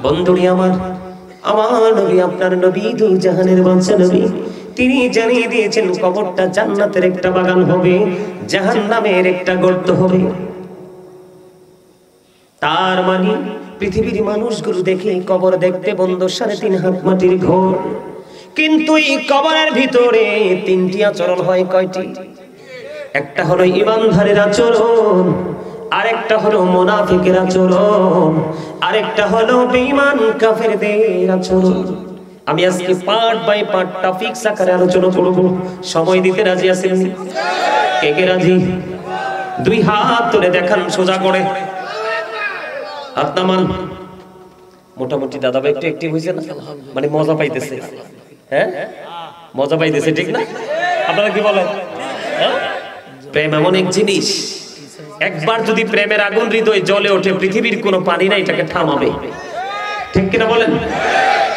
বন্ধুরি আমার, আমার নবী আপনার নবী দু জাহানের বাদশা নবী, তিনি জানিয়ে দিয়েছেন কবরটা জান্নাতের একটা বাগান হবে, জাহান্নামের একটা গর্ত হবে। তার মানে পৃথিবীর মানুষগুলো দেখে কবর দেখতে বন্ধ 3.5 হাত মাটির ঘর, কিন্তু এই কবরের ভিতরে 3টি আচরণ হয়। কয়টি? একটা হলো ঈমানদারের আচরণ, আরেকটা হলো মুনাফিকের আচরণ, আরেকটা হলো বেঈমান কাফেরদের আচরণ। আমি আজকে পার্ট বাই পার্ট টপিক আকারে আলোচনা করব। সময় দিতে রাজি আছেন? কে কে রাজি? 2 হাত তুলে দেখান সোজা করে। হাত নামান। মোটামুটি দাদা ভাই একটু অ্যাক্টিভ হইছে না? মানে মজা পাইতেছে। হ্যাঁ, মজা পাইতেছে, ঠিক না? আপনারা কি বলেন? প্রেম এমন এক জিনিস, একবার যদি প্রেমের আগুন হৃদয়ে জ্বলে ওঠে, পৃথিবীর কোনো পানি না এটাকে থামাবে। ঠিক কিনা বলেন?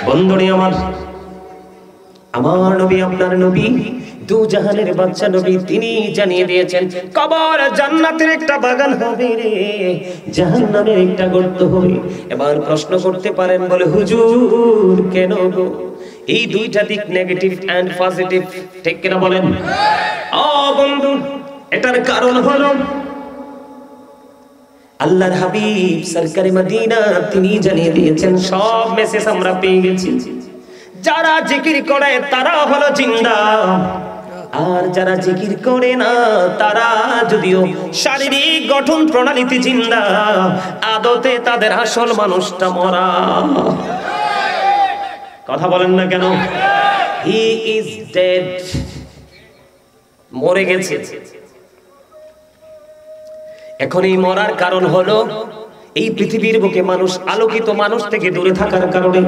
বন্ধুনি আমার, আমার নবী আপনার নবী দু জাহানের বাদশা নবী, তিনি জানিয়ে দিয়েছেন কবর জান্নাতের একটা বাগান হবে রে, জাহান্নামের একটা গর্ত হবে। এবার প্রশ্ন করতে পারেন, বলে হুজুর কেন গো? এই দুইটা দিক, নেগেটিভ এন্ড পজিটিভ, ঠিক কিনা বলেন? ও বন্ধু, এটার কারণ হলো আল্লাহর হাবিব সরকারে মদিনা তিনি জানিয়ে দিয়েছেন, সব মেসেজ আমরা পেয়ে গেছি। যারা জিকির করে তারা হলো জিন্দা, আর যারা জিকির করে না তারা যদিও শারীরিক গঠন প্রণালীতে জিন্দা, আদতে তাদের আসল মানুষটা মরা। কথা বলেন না কেন? হি ইজ ডেড, মরে গেছে। এখন এই মরার কারণ হলো এই পৃথিবীর বুকে মানুষ আলোকিত মানুষ থেকে দূরে থাকার কারণে।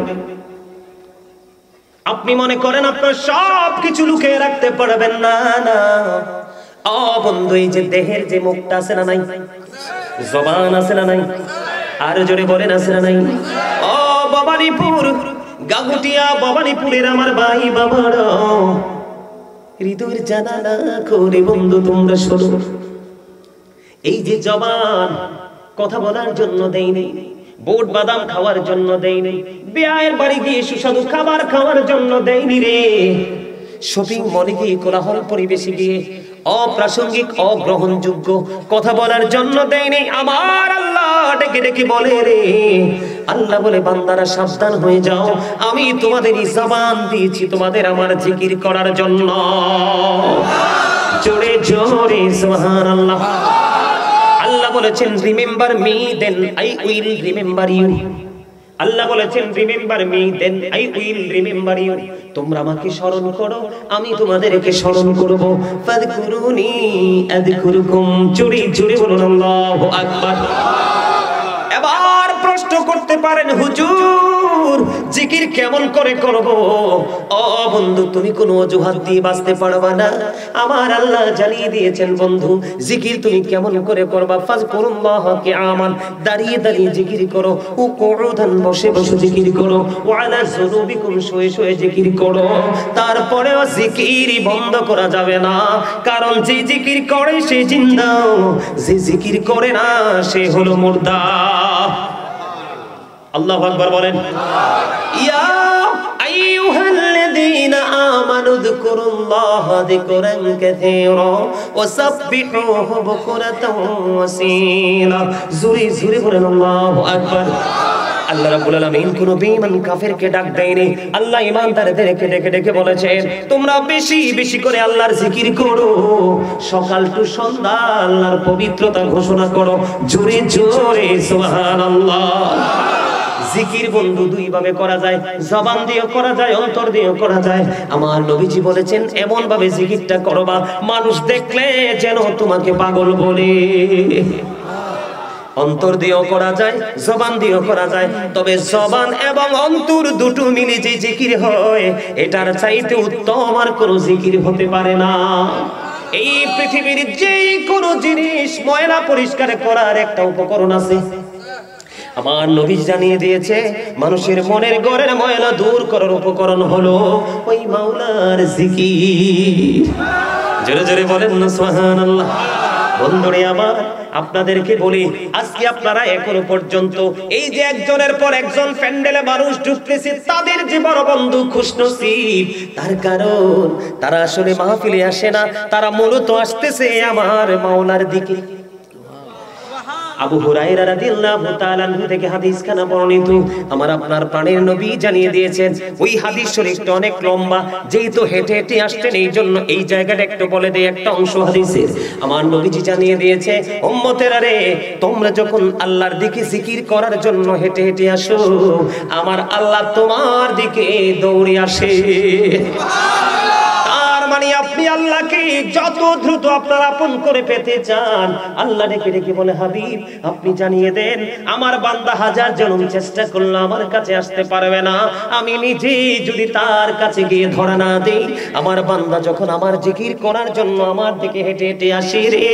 আপনি মনে করেন আপনার সব কিছু লুকিয়ে রাখতে পারবেন না, না ও বন্ধু, এই যে দেহের যে মুখটা আছে না নাই, জবান আছে না নাই, আর জোরে বলেন আছে না নাই? ও ভবানীপুর, গাগুটিয়া ভবানীপুরের আমার ভাই বাবারা, হৃদয়ের জানালা করে বন্ধু তোমরা শোনো, এই যে জবান কথা বলার জন্য দেয়নি, বুট বাদাম খাওয়ার জন্য দেয়নি, বিয়ের বাড়ি গিয়ে সুস্বাদু খাবার খাওয়ার জন্য দেয়নি রে, শপিং মলে গিয়ে কোলাহল পরিবেশে গিয়ে অপ্রাসঙ্গিক অগ্রহণযোগ্য কথা বলার জন্য দেয়নি। আমার আল্লাহ ডেকে ডেকে বলে রে, আল্লাহ বলে বান্দারা সাবধান হয়ে যাও, আমি তোমাদের জবান দিয়েছি তোমাদের আমার জিকির করার জন্য। জোরে জোরে সুবহানাল্লাহ। আল্লাহ বলেছেন remember me then I will remember you. Allah বলেছেন remember me then I will remember you. তোমরা আমাকে স্মরণ করো, আমি তোমাদেরকে স্মরণ করব। ফাযকুরুনি আযকুরুকুম। জোরে জোরে বলুন আল্লাহু আকবার। এবার প্রশ্ন করতে পারেন, হুজুর জিকির কেমন করে করব? ও বন্ধু, তুমি কোনো অজুহাত দিয়ে বাঁচতে পারবা না। আমার আল্লাহ জানিয়ে দিয়েছেন বন্ধু, জিকির তুমি কেমন করে করবা। ফাযকুরুল্লাহ কিয়ামান, দাঁড়িয়ে দাঁড়িয়ে জিকির করো, কুউদান বসে বসে জিকির করো, ওয়া আলা যুনুবিকুম শুয়ে শুয়ে জিকির করো। তারপরেও জিকির বন্ধ করা যাবে না, কারণ যে জিকির করে সে জিন্দা, যে জিকির করে না সে হলো মুর্দা। আল্লাহু আকবার বলেন। ইয়া আইয়ুহাল্লাযীনা আমানু যকুরুল্লাহা যিকরান কাসীরা ওয়া সাব্বিহুহু বুকরাতাও ওয়া আসীলা। জোরে জোরে বলেন আল্লাহু আকবার। আল্লাহ রাব্বুল আলামিন কোন বেঈমান কাফেরকে ডাক দেয়নি, আল্লাহ ঈমানদারদেরকে ডেকে ডেকে বলেছেন তোমরা বেশি বেশি করে আল্লাহর জিকির করো, সকাল টু সন্ধ্যা আল্লাহর পবিত্রতা ঘোষণা করো। জোরে জোরে সুবহানাল্লাহ। জিকির বন্ধু দুই ভাবে করা যায়, জবান দিয়েও করা যায়, অন্তর দিয়েও করা যায়। আমার নবীজি বলেছেন এমন ভাবে জিকিরটা করবা মানুষ দেখলে যেন তোমাকে পাগল বলে। অন্তর দিয়েও করা যায়, জবান দিয়েও করা যায়, তবে জবান এবং অন্তর দুটো মিলে যে জিকির হয় এটার চাইতে উত্তম আর কোনো জিকির হতে পারে না। এই পৃথিবীর যে কোনো জিনিস ময়লা পরিষ্কার করার একটা উপকরণ আছে। আমার নবী জানিয়ে দিয়েছে মানুষের মনের ঘরের ময়লা দূর করার উপকরণ হলো ওই মাওলার জিকির। জোরে জোরে বলেন না সুবহানাল্লাহ। বন্ধুরে আমার, আপনাদেরকে বলি, আজকে আপনারা এখনো পর্যন্ত এই যে একজনের পর একজন প্যান্ডেলে মানুষ ঢুকতেছে, তাদের যে বড় বন্ধু খুশনসিব, তার কারণ তারা আসলে মাহফিলে আসে না, তারা মূলত আসতেছে আমার মাওলার দিকে। আবু হুরায়রা রাদিয়াল্লাহু তাআলা আনহু থেকে হাদিসখানা বর্ণিত, আমার আপনার প্রাণের নবী জানিয়ে দিয়েছেন। ওই হাদিস শরীফটা অনেক লম্বা, যেহেতু হেঁটে হেঁটে আসতেন এই জন্য এই জায়গাটা একটু বলে দেই। একটা অংশ হাদিসের আমার নবীজি জানিয়ে দিয়েছে, উম্মতেরা রে, তোমরা যখন আল্লাহর দিকে জিকির করার জন্য হেঁটে হেঁটে আসো, আমার আল্লাহ তোমার দিকে দৌড়ে আসে। মানে আপনি আল্লাহকে যত দ্রুত আপনারা আপন করে পেতে চান, আল্লাহ ডেকে ডেকে বলে, হাবিব আপনি জানিয়ে দেন, আমার বান্দা হাজার জনম চেষ্টা করলে আমার কাছে আসতে পারবে না, আমি নিজে যদি তার কাছে গিয়ে ধরা না দেই, আমার বান্দা যখন আমার জিকির করার জন্য আমার দিকে হেঁটে হেঁটে আসি রে,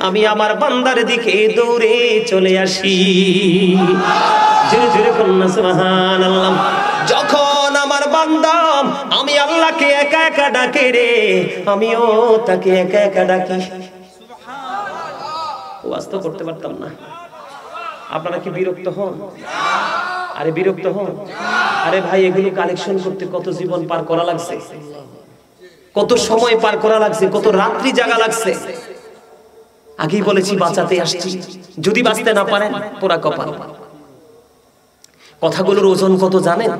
আমি আমার বান্দার দিকে দৌড়ে চলে আসি। জোরে জোরে কন্যা সুবহানাল্লাহ। যখন আমার বান্দা আমি আল্লাহকে একা একা ডাকে রে, আমিও তাকে একা একা ডাকি। ওয়াজ তো করতে পারতাম না। আপনারা কি বিরক্ত হন? আরে বিরক্ত হন? আরে ভাই, এগুলো কালেকশন করতে কত জীবন পার করা লাগছে, কত সময় পার করা লাগছে, কত রাত্রি জাগা লাগছে। আগেই বলেছি বাঁচাতে আসছি, যদি বাঁচতে না পারেন পোড়া কপাল। কথাগুলোর ওজন কত জানেন?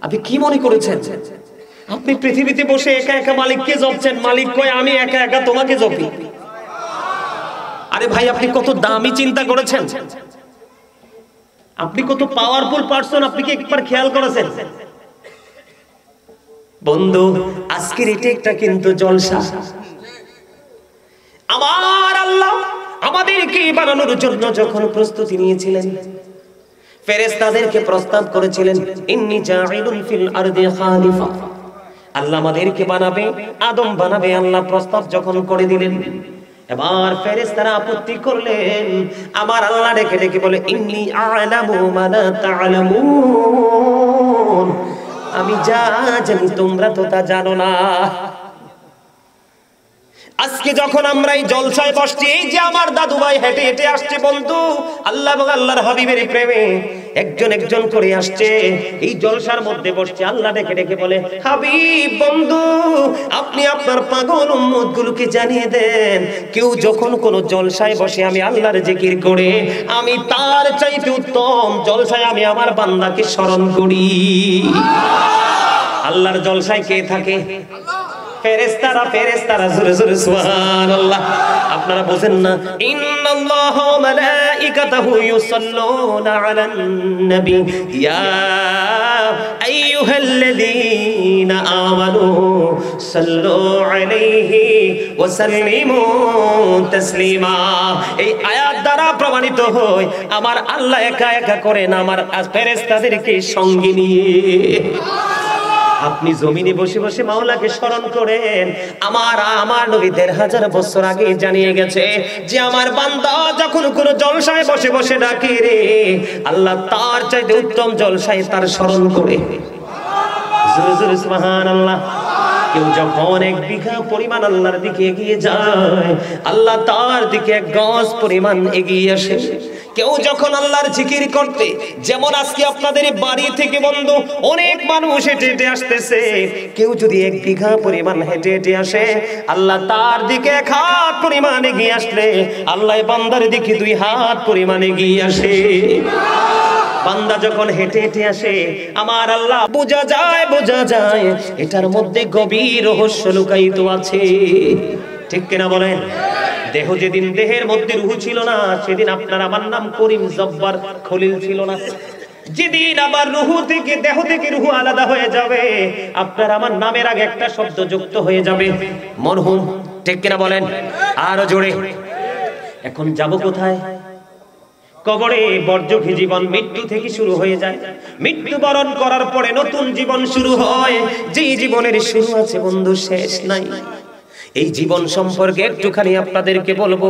আপনি কি মনে করেছেন আপনি পৃথিবীতে বসে একা একা মালিককে জপছেন, মালিক কয় আমি একা একা তোমাকে জপি? আরে ভাই, আপনি কত দামি চিন্তা করেছেন, আপনি কত পাওয়ারফুল পারসন, আপনি কি একবার খেয়াল করেছেন? বন্ধু, আজকের এটা কিন্তু জলসা। আমার আল্লাহ আমাদেরকে বানানোর জন্য যখন প্রস্তুতি নিয়েছিলেন, ফেরেশতাদেরকে প্রস্তাব করেছিলেন, ইন্নী জাইলুন ফিল আরদি খালিফা, আল্লাহ আমাদেরকে বানাবে, আদম বানাবে। আল্লাহ প্রস্তাব যখন করে দিলেন, এবার ফেরেশতারা আপত্তি করলেন। আমার আল্লাহ ডেকে ডেকে বলে, ইন্নী আ'লামু মা লা তা'লামুন, আমি যা জানি তোমরা তো তা জানো না। আজকে যখন আমরা এই জলসায় বসছি, এই যে আমার দাদু ভাই হেঁটে হেঁটে আসছে বন্ধু, আল্লাহ এবং আল্লাহর হাবিবের প্রেমে একজন একজন করে আসছে, এই জলসার মধ্যে বসছে। আল্লাহ ডেকে ডেকে বলে, হাবিব বন্ধু, আপনি আপনার পাগল উম্মতগুলোকে জানিয়ে দেন, কেউ যখন কোনো জলসায় বসে আমি আল্লাহর জিকির করে, আমি তার চাইতে উত্তম জলসায় আমি আমার বান্দাকে স্মরণ করি। আল্লাহর জলসায় কে থাকে? ফেরেশতারা, ফেরেশতারা। জোরে জোরে সুবহানাল্লাহ। আপনারা বোঝেন না? ইন্নাল্লাহা ওয়া মালাইকাতাহু ইউসাল্লুনা আলান নবী ইয়া আইয়ুহাল্লাযীনা আমানু সাল্লু আলাইহি ওয়া সাল্লিমু তাসলিমা। এই আয়াত দ্বারা প্রমাণিত হয় আমার আল্লাহ একা একা করেন, আমার ফেরেশতাদেরকে সঙ্গে নিয়ে। আপনি জমিনে বসে বসে মাওলাকে স্মরণ করেন। আমার নবী ১৫০০ বছর আগে জানিয়ে গেছে যে আমার বান্দা যখন কোন জলসায় বসে বসে ডাকে রে, আল্লাহ তার চাইতে উত্তম জলসায় তার স্মরণ করে। জোরে জোরে সুবহানাল্লাহ। কেউ যখন ১ বিঘা পরিমাণ আল্লাহর দিকে এগিয়ে যায়, আল্লাহ তার দিকে ১ গজ পরিমাণ এগিয়ে আসে। কেউ যখন আল্লাহর জিকির করতে, যেমন আজকে আপনাদের বাড়ি থেকে বন্ধু অনেক মানুষ হেঁটে হেঁটে আসতেছে, কেউ যদি ১ বিঘা পরিমাণ হেঁটে হেঁটে আসে, আল্লাহ তার দিকে ১ হাত পরিমাণ এগিয়ে আসলে আল্লাহ বান্দার দিকে ২ হাত পরিমাণ এগিয়ে আসে। বান্দা যখন হেঁটে হেঁটে আসে, আমার আল্লাহ বোঝা যায় এটার মধ্যে গভীর রহস্য লুকায়িত আছে। ঠিক কিনা বলেন? দেহ যেদিন দেহের মধ্যে রূহ ছিল না, সেদিন আপনার আমার নাম করিম জব্বার খলিল ছিল না। যেদিন আবার রূহ থেকে, দেহ থেকে রূহ আলাদা হয়ে যাবে, আপনার আমার নামের আগে একটা শব্দ যুক্ত হয়ে যাবে, মরহুম। ঠিক কিনা বলেন? আরো জোরে। এখন যাব কোথায়? কবরে। বর্জখী জীবন মৃত্যু থেকে শুরু হয়ে যায়। মৃত্যুবরণ করার পরে নতুন জীবন শুরু হয়, যেই জীবনের শুরু আছে বন্ধু শেষ নাই। এই জীবন সম্পর্কে একটুখানি আপনাদেরকে বলবো।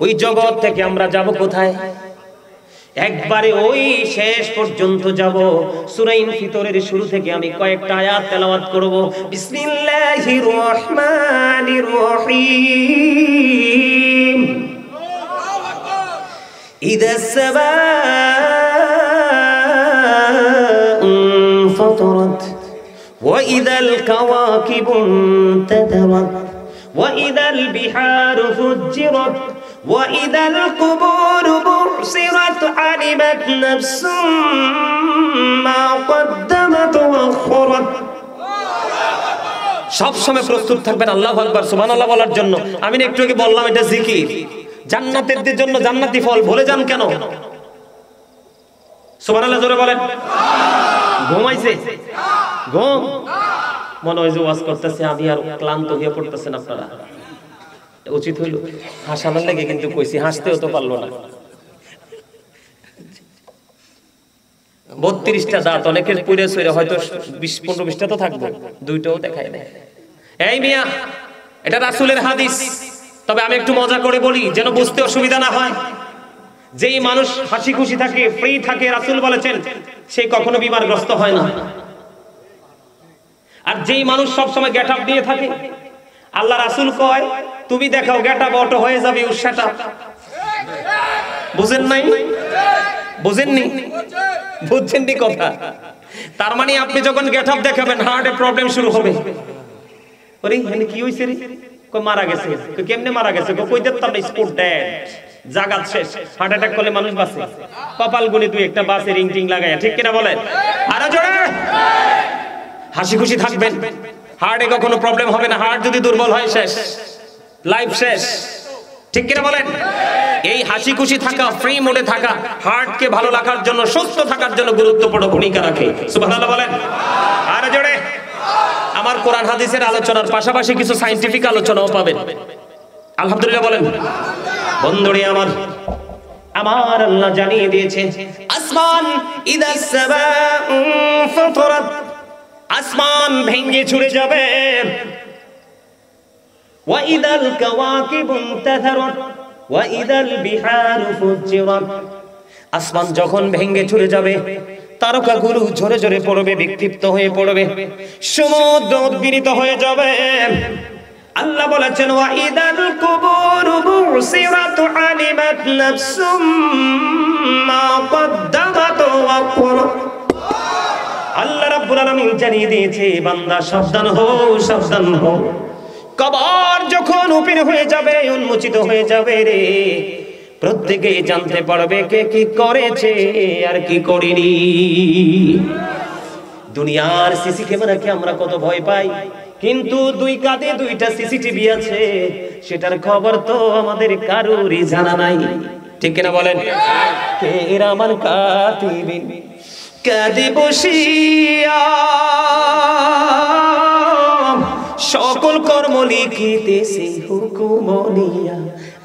ওই জগৎ থেকে আমরা যাব কোথায়? একবারে ওই শেষ পর্যন্ত যাব। সূরা ইনফিতরের শুরু থেকে আমি কয়েকটা আয়াত তেলাওয়াত করব। বিসমিল্লাহির রহমানির রহিম। ইদাস সামাউ ফাতারাত ওয়া ইদাল কাওয়াকিবু ইনতাদারাত ওয়া ইদাল বিহারু ফুজ্জিরাত وَإِذَا الْقُبُورُ بُعْثِرَتْ عَلِمَتْ نَفْسٌ مَا قَدَّمَتْ وَأَخَّرَتْ। সব সময় প্রস্তুত থাকবেন আল্লাহু আকবার সুবহানাল্লাহ বলার জন্য। আমি একটু আগে বললাম এটা জিকির, জান্নাতের জন্য জান্নাতি ফল ভুলে যান কেন? সুবহানাল্লাহ জোরে বলেন। ঘুমাইছে ঘুম মনে হয় যে ওয়াজ করতেছে আমি আর ক্লান্ত হয়ে পড়তেছেন আপনারা। উচিত হইল হাসানোর লাগে, কিন্তু কইছি হাসতেও তো পারলো না। 32টা দাঁত অনেকের পুড়ে সইরে হয়তো 20-15-20টা তো থাকবে, দুইটাও দেখায় না। এই মিয়া, এটা রাসূলের হাদিস, তবে আমি একটু মজা করে বলি যেন বুঝতে অসুবিধা না হয়। যেই মানুষ হাসি খুশি থাকে, ফ্রি থাকে, রাসূল বলেছেন সে কখনো বিমারগ্রস্ত হয় না। আর যেই মানুষ সব সময় গেট আপ দিয়ে থাকে, আল্লাহ রাসূল কয় তুমি দেখাও গেট আপ অটো হয়ে যাবে উৎসাটা। বুঝেন নাই? বুঝেননি? বুঝছেননি কথা? তার মানে আপনি যখন গেট আপ দেখাবেন হার্টে প্রবলেম শুরু হবে। ওরে মানে কি হইছে রে? কই মারা গেছে। কই কেমনে মারা গেছে? কই দেখতাম না স্পট ডেড, জাগাত শেষ। হার্ট অ্যাটাক করলে মানুষ বাঁচে, কপাল গুনি দুই একটা বাসে রিং টিং লাগায়, ঠিক কিনা বলেন? আরো জোরে হাসি খুশি থাকবেন, হার্টে কখনো প্রবলেম হবে না। হার্ট যদি দুর্বল হয় শেষ, লাইফ শেষ, ঠিক কিনা বলেন? এই হাসি খুশি থাকা, ফ্রি মোডে থাকা হার্টকে ভালো রাখার জন্য, সুস্থ থাকার জন্য গুরুত্বপূর্ণ ভূমিকা রাখে। সুবহানাল্লাহ বলেন। আর জোরে। আমার কোরআন হাদিসের আলোচনার পাশাপাশি কিছু সায়েন্টিফিক আলোচনাও পাবেন। আলহামদুলিল্লাহ বলেন। বন্ধুরে আমার, আমার আল্লাহ জানিয়ে দিয়েছে আসমান ইদাস সামাউ ফাতারাত, আসমান ভেঙে ছুড়ে যাবে। ওয়া ইদাল কাওয়াকিবু ইনতাযারাত ওয়া ইদাল বিহারু ফুজ্জিরাত, আসমান যখন ভেঙে ছুড়ে যাবে, তারকাগুলো ঝরে ঝরে পড়বে, বিক্ষিপ্ত হয়ে পড়বে, সমুদ্র উদ্গীরিত হয়ে যাবে। আল্লাহ বলেছেন ওয়া ইদাল কুবুরু বুসিরাত আলিমাত নাফসুম মা কদ্দামাত ওয়া আখখারাত। আল্লাহ রাব্বুল আলামিন জানিয়ে দিয়েছে বান্দা সাবধান হও, সাবধান হও। কবর যখন ওপেন হয়ে যাবে, উন্মোচিত হয়ে যাবে রে, প্রত্যেকে জানতে পারবে কে কি করেছে আর কি করেনি। দুনিয়ার সিসি ক্যামেরাকে আমরা কত ভয় পাই, কিন্তু দুই কাঁধে দুইটা সিসিটিভি আছে, সেটার খবর তো আমাদের কারোরই জানা নাই, ঠিক কিনা বলেন? কে এরা আমার কাতিবিন কাঁধে বসিয়া সকল কর্ম লিখিতেছে হুকুম নিয়া,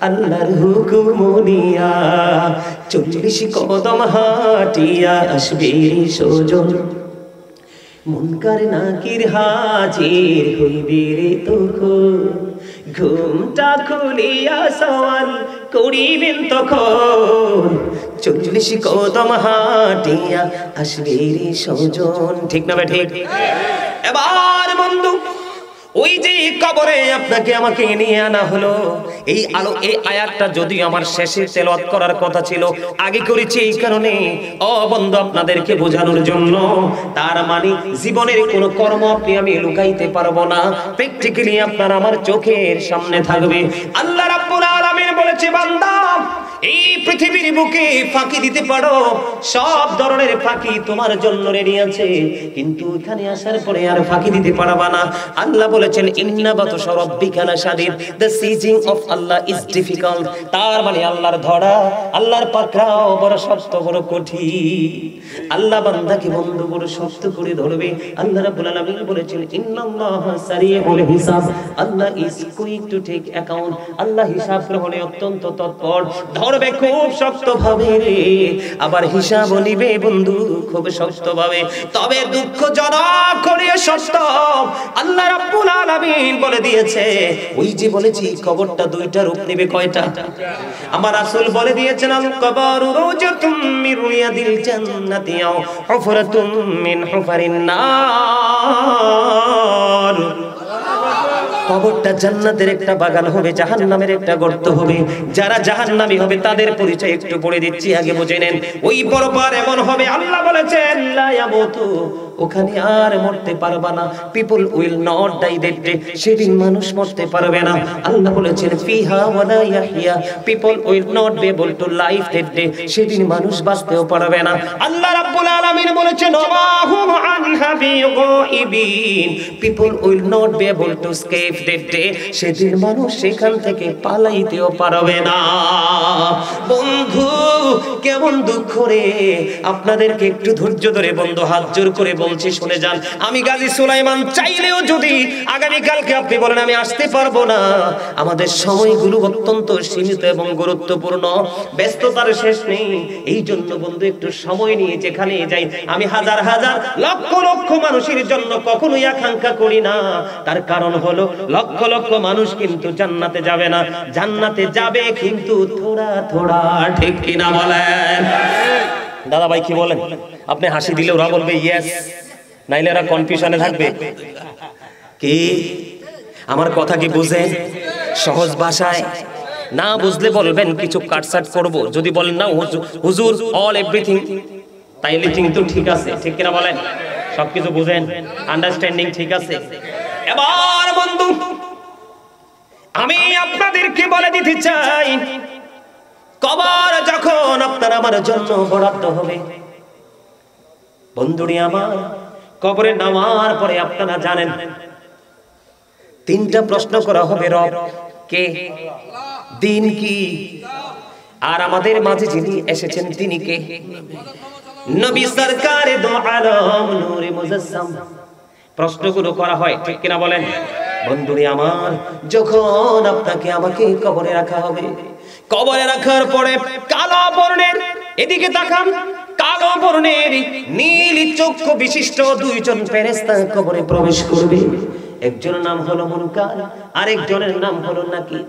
আল্লাহর হুকুম নিয়া। 40 কদম হাঁটিয়া আসবে সুজন, মুনকার নাকির হাজির হইবে রে তখন, ঘুমটা খুলিয়া সওয়াল করিবেন তখন। 40 কদম হাঁটিয়া আসবে রে সুজন, ঠিক না বে ঠিক? এবার বন্ধু, ওই যে কবরে আপনাকে আমাকে নিয়ে আনা হলো, এই আয়াতটা যদিও আমার শেষে তেলাওয়াত করার কথা ছিল, আগে করেছি এই কারণে ও বন্ধু আপনাদেরকে বোঝানোর জন্য। তার মানে জীবনের কোনো কর্ম আপনি আমি লুকাইতে পারবো না, প্র্যাকটিক্যালি আপনার আমার চোখের সামনে থাকবে। আল্লাহ রাব্বুল আলামিন বলেছে বান্দা এই পৃথিবীর বুকে ফাঁকি দিতে পারো, সব ধরনের ফাঁকি তোমার জন্য রেডি আছে, কিন্তু এখানে আসার পরে আর ফাঁকি দিতে পারবা না। আল্লাহ বলেছেন ইন্না বাতশা রাব্বিকা লাশাদীদ, the seizing of Allah is difficult. তার মানে আল্লাহর ধরা, আল্লাহর পাকড়াও বড় শক্ত, বড় কঠিন। আল্লাহ বান্দাকে বন্ধু বড় শক্ত করে ধরবে। আল্লাহ রাব্বুল আলামিন বলেছেন ইন্নাল্লাহা সারিউল হিসাব, Allah is quick to take account. Allah হিসাব গ্রহণে অত্যন্ত তৎপর, ধরবে খুব শক্ত ভাবে রে, আবার হিসাব নিবে বন্ধু খুব শক্ত ভাবে। তবে দুঃখজনক করে সত্য, আল্লাহ রাব্বুল আলামিন বলে দিয়েছে, ওই যে বলেছি কবরটা দুইটা রূপ নেবে, কয়টা? আমার রাসূল বলে দিয়েছেন, আল কবরু রাউজাতুম মির রিয়াদিল জান্নাতি আও হুফরাতুম মিন হুফারিন নার। কবরটা জান্নাতের একটা বাগান হবে, জাহান্নামের একটা গর্ত হবে। যারা জাহান্নামী হবে তাদের পরিচয় একটু পড়ে দিচ্ছি, আগে বুঝে নেন। ওই পরপার এমন হবে, আল্লাহ বলেছেন লা ইয়ামুতু, ওখানে আর মরতে পারবে না। People will not die that day, সেদিন মানুষ মরতে পারবে না। আল্লাহ বলেছেন ফিহা ওয়ালা ইয়াহইয়া, people will not be able to live that day, সেদিন মানুষ বাঁচতেও পারবে না। আল্লাহ রাব্বুল আলামিন বলেছেন ওয়াহুম আনহা বিগাইবিন, people will not be able to escape that day, সেদিন মানুষ সেখান থেকে পালাইতেও পারবে না। বন্ধু কেমন দুঃখ রে, আপনাদেরকে একটু ধৈর্য ধরে বন্ধু হাত জোর করে বলছি শুনে যান। আমি গাজী সুলাইমান চাইলেও যদি আগামী কালকে আপনি বলেন আমি আসতে পারবো না, আমাদের সময়গুলো অত্যন্ত সীমিত এবং গুরুত্বপূর্ণ, ব্যস্ততার শেষ নেই। এই জন্য বন্ধু একটু সময় নিয়ে যেখানে যাই, আমি হাজার হাজার লক্ষ লক্ষ মানুষের জন্য কখনোই আকাঙ্ক্ষা করি না। তার কারণ হলো লক্ষ লক্ষ মানুষ কিন্তু জান্নাতে যাবে না, জান্নাতে যাবে কিন্তু থোড়া থোড়া, ঠিক কিনা বলেন? দাদা ভাই কি বলেন? আপনি হাসি দিলে ওরা বলবে ইয়েস, নাইলে ওরা কনফিউশনে থাকবে। কি আমার কথা কি বুঝেন? সহজ ভাষায় না বুঝলে বলবেন কিছু কাটসাট করব। যদি বলেন না হুজুর অল এভরিথিং, তাইলে কিন্তু ঠিক আছে, ঠিক কিনা বলেন? সবকিছু বুঝেন, আন্ডারস্ট্যান্ডিং ঠিক আছে। এবার বন্ধু আমি আপনাদেরকে বলে দিতে চাই, কবর যখন আপনার আমার জন্য বরাদ্দ হবে, বন্ধুরি আমার, কবরে নামার পরে আপনারা জানেন তিনটা প্রশ্ন করা হবে। রব কে? দিন কি? আর আমাদের মাঝে যিনি এসেছেন তিনি কে? নবী সরকারে দো আলম নূরে মুজাসসাম। প্রশ্নগুলো করা হয়, ঠিক কিনা বলেন? বন্ধুরি আমার, যখন আপনাকে আমাকে কবরে রাখা হবে, কবরে রাখার পরে কালো বর্ণের, এদিকে তাকান, কালো বর্ণের নীল চক্ষু বিশিষ্ট দুইজন ফেরেশতা কবরে প্রবেশ করবে। একজনের নাম হলো মুনকার, আরেকজনের নাম হলো নাকির।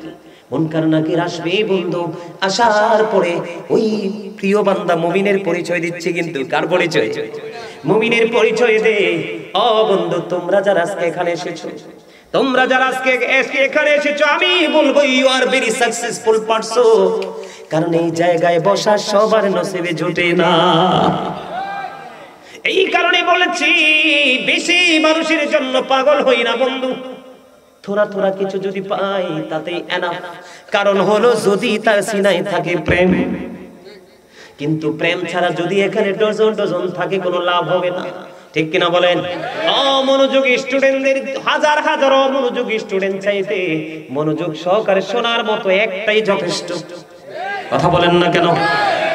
মুনকার নাকির আসবে বন্ধু, আসার পরে ওই প্রিয় বান্দা মুমিনের পরিচয় দিচ্ছে, কিন্তু কার পরিচয়? মুমিনের পরিচয় দে। ও বন্ধু, তোমরা যারা আজকে এখানে এসেছো, তোমরা যারা আজকে এখানে এসেছো, আমি বলবো you are very successful person, কারণ এই জায়গায় বসা সবার নসিবে জুটে না। এই কারণে বলেছি বেশি মানুষের জন্য পাগল হই না বন্ধু, থোড়া থোড়া কিছু যদি পাই তাতেই এনাফ। কারণ হলো যদি তার সিনায় থাকে প্রেম, কিন্তু প্রেম ছাড়া যদি এখানে ডজন ডজন থাকে কোনো লাভ হবে না, ঠিক কিনা বলেন? অমনোযোগী স্টুডেন্টদের হাজার হাজার অমনোযোগী স্টুডেন্ট চাইতে মনোযোগ সহকারে শোনার মতো একটাই যথেষ্ট। কথা বলেন না কেন?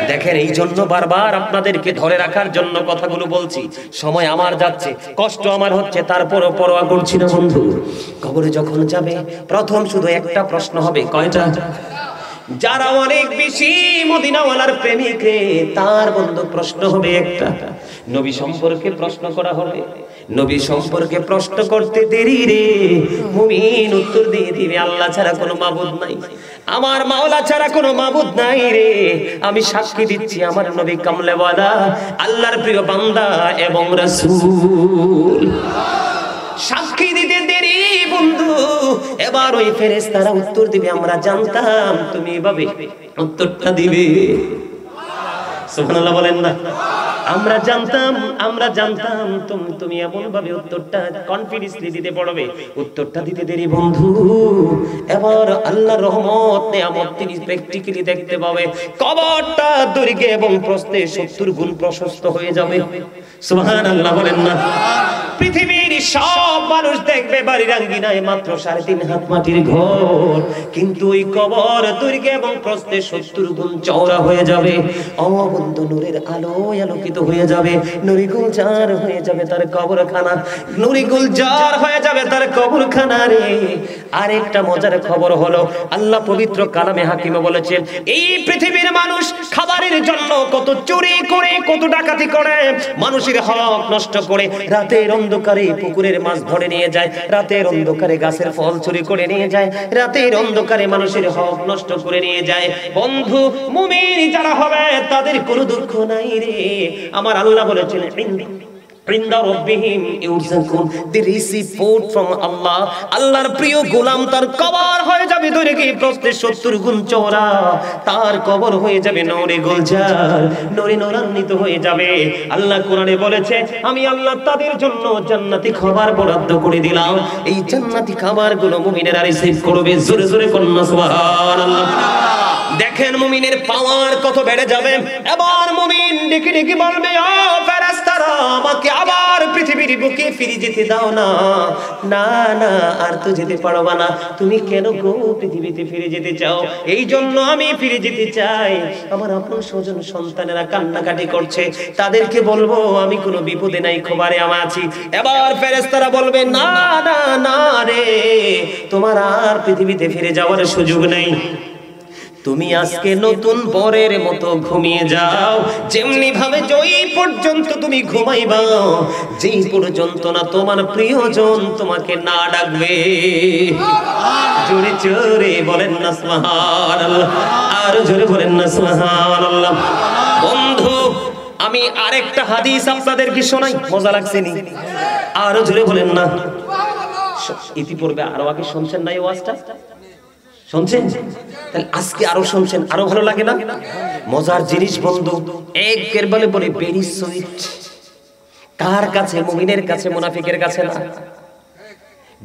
দেখেন, এই জন্য বারবার আপনাদেরকে ধরে রাখার জন্য কথাগুলো বলছি। সময় আমার যাচ্ছে, কষ্ট আমার হচ্ছে, তারপরও পরোয়া করছি না বন্ধু। কবরে যখন যাবে প্রথম শুধু একটা প্রশ্ন হবে, কয়টা? যারা অনেক বেশি মদিনাওয়ালার প্রেমিক রে, তার বন্ধু প্রশ্ন হবে একটা। নবী সম্পর্কে প্রশ্ন করা হবে, নবী সম্পর্কে প্রশ্ন করতে দেরি রে, মুমিন উত্তর দিয়ে দিবে আল্লাহ ছাড়া কোনো মাবুদ নাই, আমার মাওলা ছাড়া কোনো মাবুদ নাই রে। আমি সাক্ষী দিচ্ছি আমার নবী কামলেওয়ালা, আল্লাহর প্রিয় বান্দা এবং রাসূল। সাক্ষী দিতে দেরি বন্ধু, এবার ওই ফেরেশতারা উত্তর দিবে, আমরা জানতাম তুমি এভাবে উত্তরটা দিবে। সুবহানাল্লাহ বলেন না? আমরা জানতাম তুমি এমন ভাবে উত্তরটা কনফিডেন্সলি দিতে পারবে। উত্তরটা দিতে দেরি বন্ধু, এবার আল্লাহর রহমত নিয়ামত তিনি প্র্যাকটিক্যালি দেখতে পাবে। কবরটা দৈর্ঘ্যে এবং প্রস্থে 70 গুণ প্রশস্ত হয়ে যাবে। সুবহানাল্লাহ বলেন না? পৃথিবীর সব মানুষ দেখবে বাড়ির আঙ্গিনায় মাত্র 3.5 হাত মাটির ঘর, কিন্তু ওই কবর দৈর্ঘ্যে এবং প্রস্থে 70 গুণ চওড়া হয়ে যাবে। অবন্ধু নূরের আলোয় আলোকিত হয়ে যাবে, নুরি গুলজার হয়ে যাবে তার কবরখানা, নুরি গুলজার হয়ে যাবে তার কবরখানা রে। আরেকটা মজার খবর হলো, আল্লাহ পবিত্র কালামে হাকিমে বলেছেন, এই পৃথিবীর মানুষ খাবারের জন্য কত চুরি করে, কত ডাকাতি করে, মানুষের হক নষ্ট করে, রাতের অন্ধকারে পুকুরের মাছ ধরে নিয়ে যায়, রাতের অন্ধকারে গাছের ফল চুরি করে নিয়ে যায়, রাতের অন্ধকারে মানুষের হক নষ্ট করে নিয়ে যায়। বন্ধু মুমিন যারা হবে তাদের কোনো দুঃখ নাই রে। আমার আল্লাহ বলেছেন আল্লাহর প্রিয় গোলাম তার কবর হয়ে যাবে ধরে গিয়ে প্রস্তে 70 গুণ চওড়া, তার কবর হয়ে যাবে নূরে গুলজার, নূরে নূরান্বিত হয়ে যাবে। আল্লাহ কোরআনে বলেছে আমি আল্লাহ তাদের জন্য জান্নাতি খাবার বরাদ্দ করে দিলাম, এই জান্নাতি খাবারগুলো মুমিনেরা রিসিভ করবে। জোরে জোরে কন্যা সুবহানাল্লাহ। দেখেন মুমিনের পাওয়ার কত বেড়ে যাবে। এবার মুমিন ডেকে ডেকে বলবে ও ফেরেশতারা আমাকে আবার পৃথিবীর বুকে ফিরে যেতে দাও না। না না আর তো যেতে পারবা না, তুমি কেন গো পৃথিবীতে ফিরে যেতে চাও? এই জন্য আমি ফিরে যেতে চাই। আমার আপন স্বজন সন্তানেরা কান্নাকাটি করছে, তাদেরকে বলবো আমি কোনো বিপদে নাই, খবরে আমি আছি। এবার ফেরেশতারা বলবে না না না রে, তোমার আর পৃথিবীতে ফিরে যাওয়ার সুযোগ নেই, তুমি আজকে নতুন বরের মতো ঘুমিয়ে যাও। যেমনি ভাবে যেই পর্যন্ত তুমি ঘুমাইবা, যেই পর্যন্ত না তোমার প্রিয়জন তোমাকে না ডাকবে। জোরে জোরে বলেন না সুবহানাল্লাহ, আর জোরে বলেন না সুবহানাল্লাহ। বন্ধু আমি আরেকটা হাদিস আপনাদেরকে শোনাই, মজা লাগছে নি? আর জোরে বলেন না। ইতিপূর্বে আরো আগে শুনছেন না এই ওয়াজটা? শুনছেন? তাহলে আজকে আরো শুনছেন, আরো ভালো লাগে না? মজার জিনিস বন্ধু, একের বলে বলে ভেরি সুইট। কার কাছে? মুমিনের কাছে, মুনাফিকের কাছে না।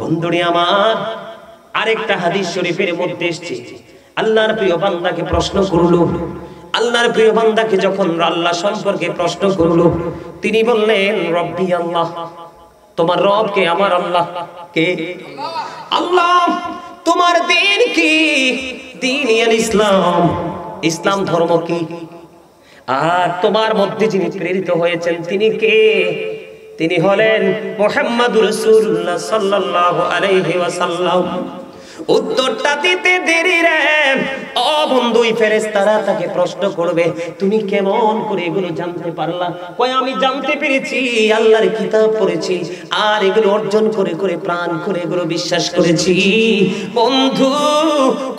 বন্ধুরে আমার আরেকটা হাদিস শরীফের মধ্যে এসেছে, আল্লাহর প্রিয় বান্দাকে প্রশ্ন করলো। আল্লাহর প্রিয় বান্দাকে যখন আল্লাহ সম্পর্কে প্রশ্ন করলো, তিনি বললেন রব্বি আল্লাহ, তোমার রব কে? আমার আল্লাহ কে? আল্লাহ। তোমার দিন কি? দিন ইসলাম, ইসলাম ধর্ম কি? আর তোমার মধ্যে যিনি প্রেরিত হয়েছেন তিনি কে? তিনি হলেন মুহাম্মদুর রাসূলুল্লাহ সাল্লাল্লাহু আলাইহি ওয়াসাল্লাম। উত্তরটা দিতে দেরি রে ও বন্ধু, ফেরেশতারা তাকে প্রশ্ন করবে তুমি কেমন করে এগুলো জানতে পারলা? কই আমি জানতে পেরেছি, আল্লাহর কিতাব পড়েছি আর এগুলো অর্জন করে করে প্রাণ করে এগুলো বিশ্বাস করেছি। বন্ধু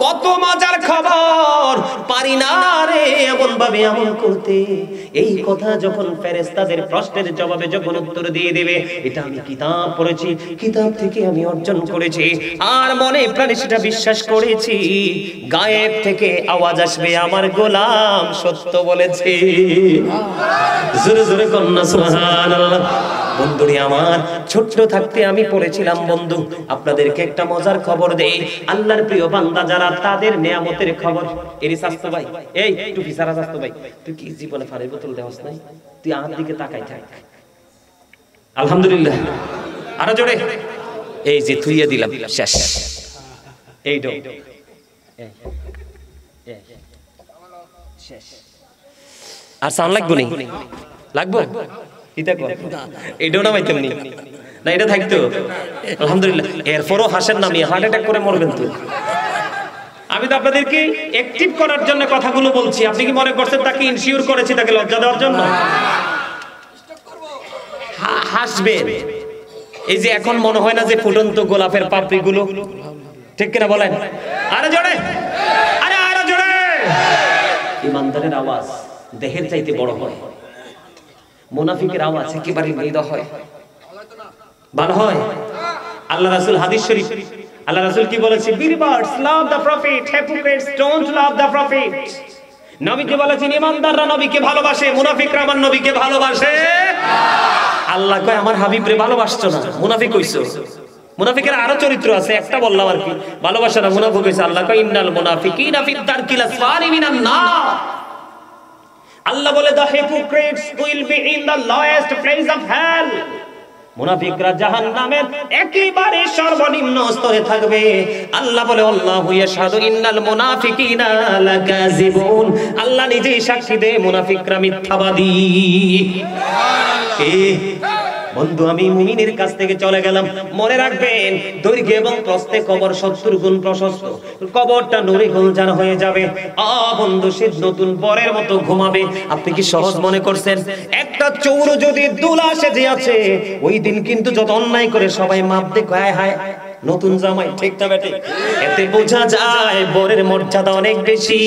কত মজার খবর, পারি না রে এমন ভাবে আমল করতে। এই কথা যখন ফেরেশতাদের প্রশ্নের জবাবে যখন উত্তর দিয়ে দেবে, এটা আমি কিতাব পড়েছি, কিতাব থেকে আমি অর্জন করেছি আর মনে প্রাণে সেটা বিশ্বাস করেছি, গায়েব থেকে আওয়াজ আসবে আমার গোলাম সত্য বলেছে। জোরে জোরে কন্যা সুবহানাল্লাহ। বন্ধুরে আমার ছোট্ট থাকতে আমি পড়েছিলাম বন্ধু, আপনাদেরকে একটা মজার খবর দেই। আল্লাহর প্রিয় বান্দা যারা তাদের নিয়ামতের খবর। এরি শাস্তো ভাই, এই টুপি সারা শাস্তো ভাই, তুই কি জীবনে ফারের বোতল দেওয়াস নাই? তুই আমার দিকে তাকাই থাক। আলহামদুলিল্লাহ, আরো জোরে। এই যে থুইয়ে দিলাম, শেষ। এই ডো আর সাউন্ড লাগবো নি? লাগবো? এটা কর, এটাও না পাইতাম নি না, এটা থাকতো। আলহামদুলিল্লাহ। এরপরও হাসেন নামি, হার্ট অ্যাটাক করে মরবেন তো। আমি তো আপনাদেরকে অ্যাক্টিভ করার জন্য কথাগুলো বলছি। আপনি কি মনে করছেন তাকে ইনসিওর করেছি তাকে লজ্জা দেওয়ার জন্য? হাসবেন। এই যে এখন মনে হয় না যে ফুটন্ত গোলাপের পাপড়ি গুলো, ঠিক কিনা বলেন? আরে জোরে, আরে আরে জোরে। ইমানদারের আওয়াজ দেহের চাইতে বড় হয়, মুনাফিকের আওয়াজ একেবারে মৃদু হয়, ভালো হয়। আল্লাহ রাসূল হাদিস শরীফ, আল্লাহ রাসূল কি বলেছে? Believers love the prophet, hypocrites don't love the prophet. নবীকে বলেছেন ইমানদাররা নবীকে ভালোবাসে, মুনাফিকরা আমার নবীকে ভালোবাসে। আল্লাহ কয় আমার হাবিবরে ভালোবাসছো না, মুনাফিক হইছো। মুনাফিকের আরো চরিত্র আছে, একটা বললাম আর কি, ভালোবাসা না মুনাফিক হইছে। আল্লাহ কয় ইন্নাল মুনাফিকিনা ফি দারকিল আসফারি মিনান নার। আল্লাহ বলে the hypocrites will be in the lowest place of hell. মুনাফিকরা জাহান্নামের একেবারে সর্বনিম্ন স্তরে থাকবে। আল্লাহ বলে আল্লাহু ইয়াশহাদু ইন্নাল মুনাফিকিনা লাকাযিবুন। আল্লাহ নিজেই সাক্ষী দেয় মুনাফিকরা মিথ্যাবাদী। বন্ধু আমি মুমিনের কাছ থেকে চলে গেলাম। মনে রাখবেন দৈর্ঘ্য এবং প্রস্থে কবর 70 গুণ প্রশস্ত, কবরটা নূরে গুলজার হয়ে যাবে। বন্ধু সে নতুন বরের মতো ঘুমাবে। আপনি কি সহজ মনে করছেন? একটা চৌর যদি দুলা সেজে আছে, ওই দিন কিন্তু যত অন্যায় করে সবাই মাপ দেখে হায় হায় নতুন জামাই, ঠিক না বেটে? এতে বোঝা যায় বরের মর্যাদা অনেক বেশি।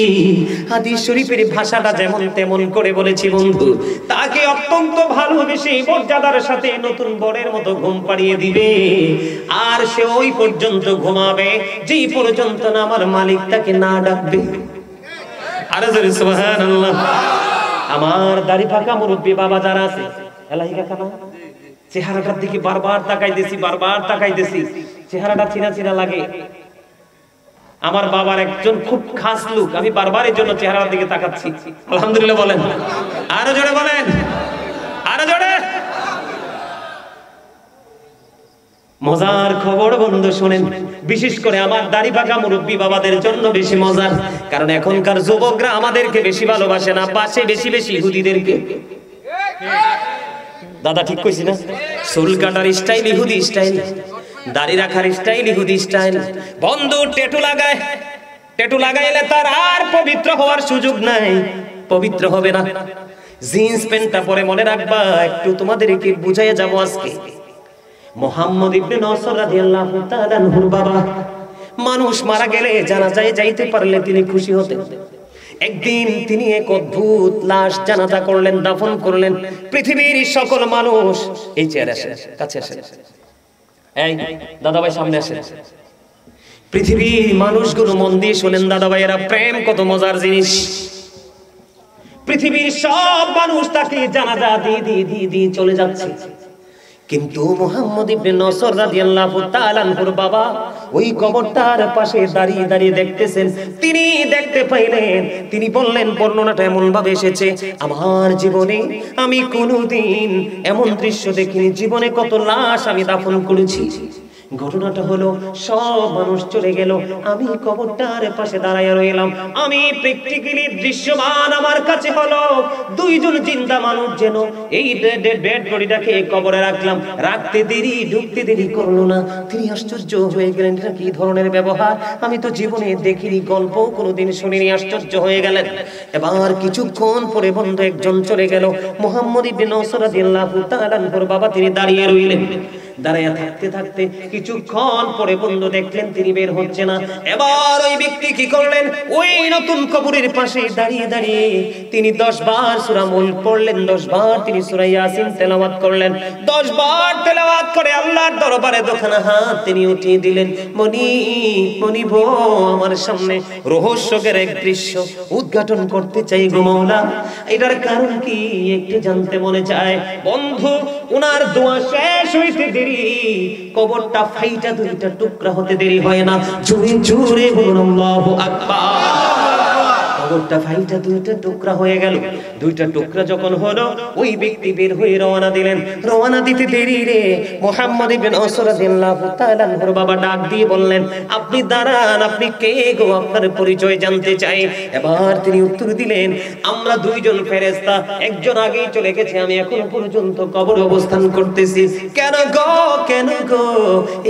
হাদিস শরীফের ভাষাটা যেমন তেমন করে বলেছি বন্ধু, তাকে অত্যন্ত ভালোবেসে মর্যাদার সাথে নতুন বরের মতো ঘুম পাড়িয়ে দিবে, আর সে ওই পর্যন্ত ঘুমাবে যেই পর্যন্ত না আমার মালিক তাকে না ডাকবে। আরে জোরে সুবহানাল্লাহ। আমার দাড়ি পাকা মুরব্বি বাবা যারা আছে, এলাহি কাকা না, চেহারাটার দিকে বারবার তাকাইতেছি, চেহারাটা চিনা চিনা লাগে। আমার বাবার একজন খুব খাস লোক, আমি বারবার এর জন্য চেহারার দিকে তাকাচ্ছি। আলহামদুলিল্লাহ বলেন, আরো জোরে বলেন, আরো জোরে। মজার খবর বন্ধু শুনেন, বিশেষ করে আমার দাড়ি পাকা মুরব্বী বাবাদের জন্য বেশি মজার, কারণ এখনকার যুবকরা আমাদেরকে বেশি ভালোবাসে না, বাসে বেশি বেশি ইহুদিদেরকে। দাদা ঠিক কইছি না? চুল কাটার স্টাইল ইহুদি স্টাইল, দাড়ি রাখার স্টাইল ইহুদি স্টাইল। বন্ধু ট্যাটু লাগায়, ট্যাটু লাগাইলে তার আর পবিত্র হওয়ার সুযোগ নাই, পবিত্র হবে না। জিন্স প্যান্টটা পরে মনে রাখবা, একটু তোমাদেরকে বুঝাইয়া যাবো আজকে। মুহাম্মদ ইবনে নসর রাদিয়াল্লাহু তাআলা আনহুর বাবা, মানুষ মারা গেলে জানাজায় যাইতে পারলে তিনি খুশি হতেন। একদিন তিনি এক অদ্ভুত লাশ জানাজা করলেন, দাফন করলেন। পৃথিবীর সকল মানুষ এই চেয়ারে আসে, কাছে আসে, এই দাদাভাই সামনে আসে। পৃথিবীর মানুষগুলো মন দিয়ে শোনেন দাদা ভাইয়েরা, প্রেম কত মজার জিনিস। পৃথিবীর সব মানুষ তাকে জানাজা দিয়ে চলে যাচ্ছে, কিন্তু মুহাম্মদ ইবনে নসর রাদিয়াল্লাহু তাআলা আনহুর বাবা ওই কবরটার পাশে দাঁড়িয়ে দাঁড়িয়ে দেখতেছেন। তিনি দেখতে পাইলেন, তিনি বললেন, বর্ণনাটা এমন ভাবে এসেছে, আমার জীবনে আমি কোনোদিন এমন দৃশ্য দেখিনি, জীবনে কত লাশ আমি দাফন করেছি। ঘটনাটা হলো, সব মানুষ চলে গেল, আমি কবরটার পাশে দাঁড়ায় রইলাম। আমি প্র্যাকটিক্যালি দৃশ্যমান আমার কাছে হলো দুইজন জিন্দা মানুষ যেন এই ডেড বডিটাকে কবরে রাখলাম, রাখতে দেরি, ঢুকতে দেরি করলো না। তিনি আশ্চর্য হয়ে গেলেন, এটা কি ধরনের ব্যবহার, আমি তো জীবনে দেখিনি, গল্প কোনোদিন শুনিনি। আশ্চর্য হয়ে গেলেন। এবার কিছুক্ষণ পরে বন্ধু একজন চলে গেল, মুহাম্মদ ইবনে নসর রাদিয়াল্লাহু তাআলা আনহুর বাবা, তিনি দাঁড়িয়ে রইলেন। দাঁড়াইয়া থাকতে থাকতে কিছুক্ষণ পরে বন্ধু দেখলেন তিনি বের হচ্ছে না। এবার ওই ব্যক্তি কি করলেন, ওই নতুন কবরের পাশে দাঁড়িয়ে দাঁড়িয়ে তিনি 10 বার সূরা মুলক পড়লেন, 10 বার তিনি সূরা ইয়াসিন তেলাওয়াত করলেন। 10 বার তেলাওয়াত করে আল্লাহর দরবারে দোখানা হাত তিনি উঠিয়ে দিলেন। মনিব আমার সামনে রহস্যের এক দৃশ্য উদ্ঘাটন করতে চাই গো মাওলা, এটার কারণ কি একটু জানতে মনে চায়। বন্ধু ওনার দোয়া শেষ হইতে দেরি, কবরটা ফাইটা দুইটা টুকরা হতে দেরি হয় না। জোরে জোরে বলুন আল্লাহু আকবার। কবরটা ফাইটা দুইটা টুকরা হয়ে গেল। দুইটা টুকরা যখন হলো, ওই ব্যক্তি বের হয়ে রওনা দিলেন। রওনা দিতে দেরি রে, মুহাম্মদ ইবনে নসর রাদিয়াল্লাহু তাআলা আনহুর বাবা ডাক দিয়ে বললেন, আপনি দাঁড়ান, আপনি কে গো, আপনার পরিচয় জানতে চাই। এবার তিনি উত্তর দিলেন, আমরা দুইজন ফেরেশতা, একজন আগেই চলে গেছে, আমি এখনো পর্যন্ত কবরে অবস্থান করতেছি। কেন গো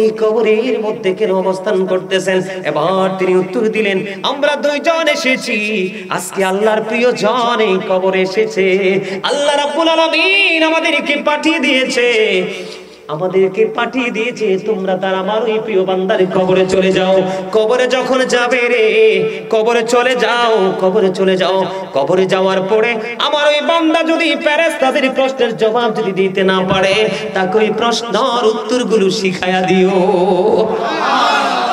এই কবরের মধ্যে কেন অবস্থান করতেছেন? এবার তিনি উত্তর দিলেন, আমরা দুইজন এসেছি, আজকে আল্লাহর প্রিয়জন এই কবরে এসেছে। আল্লাহ রাব্বুল আলামিন আমাদেরকে পাঠিয়ে দিয়েছে, তোমরা তার আমার ওই প্রিয় বান্দার কবরে চলে যাও। কবরে যখন যাবে রে, কবরে চলে যাও। কবরে যাওয়ার পরে আমার ওই বান্দা যদি ফেরেশতাদের প্রশ্নের জবাব যদি দিতে না পারে, তাকে ওই প্রশ্নের উত্তরগুলো শিখায়া দিও।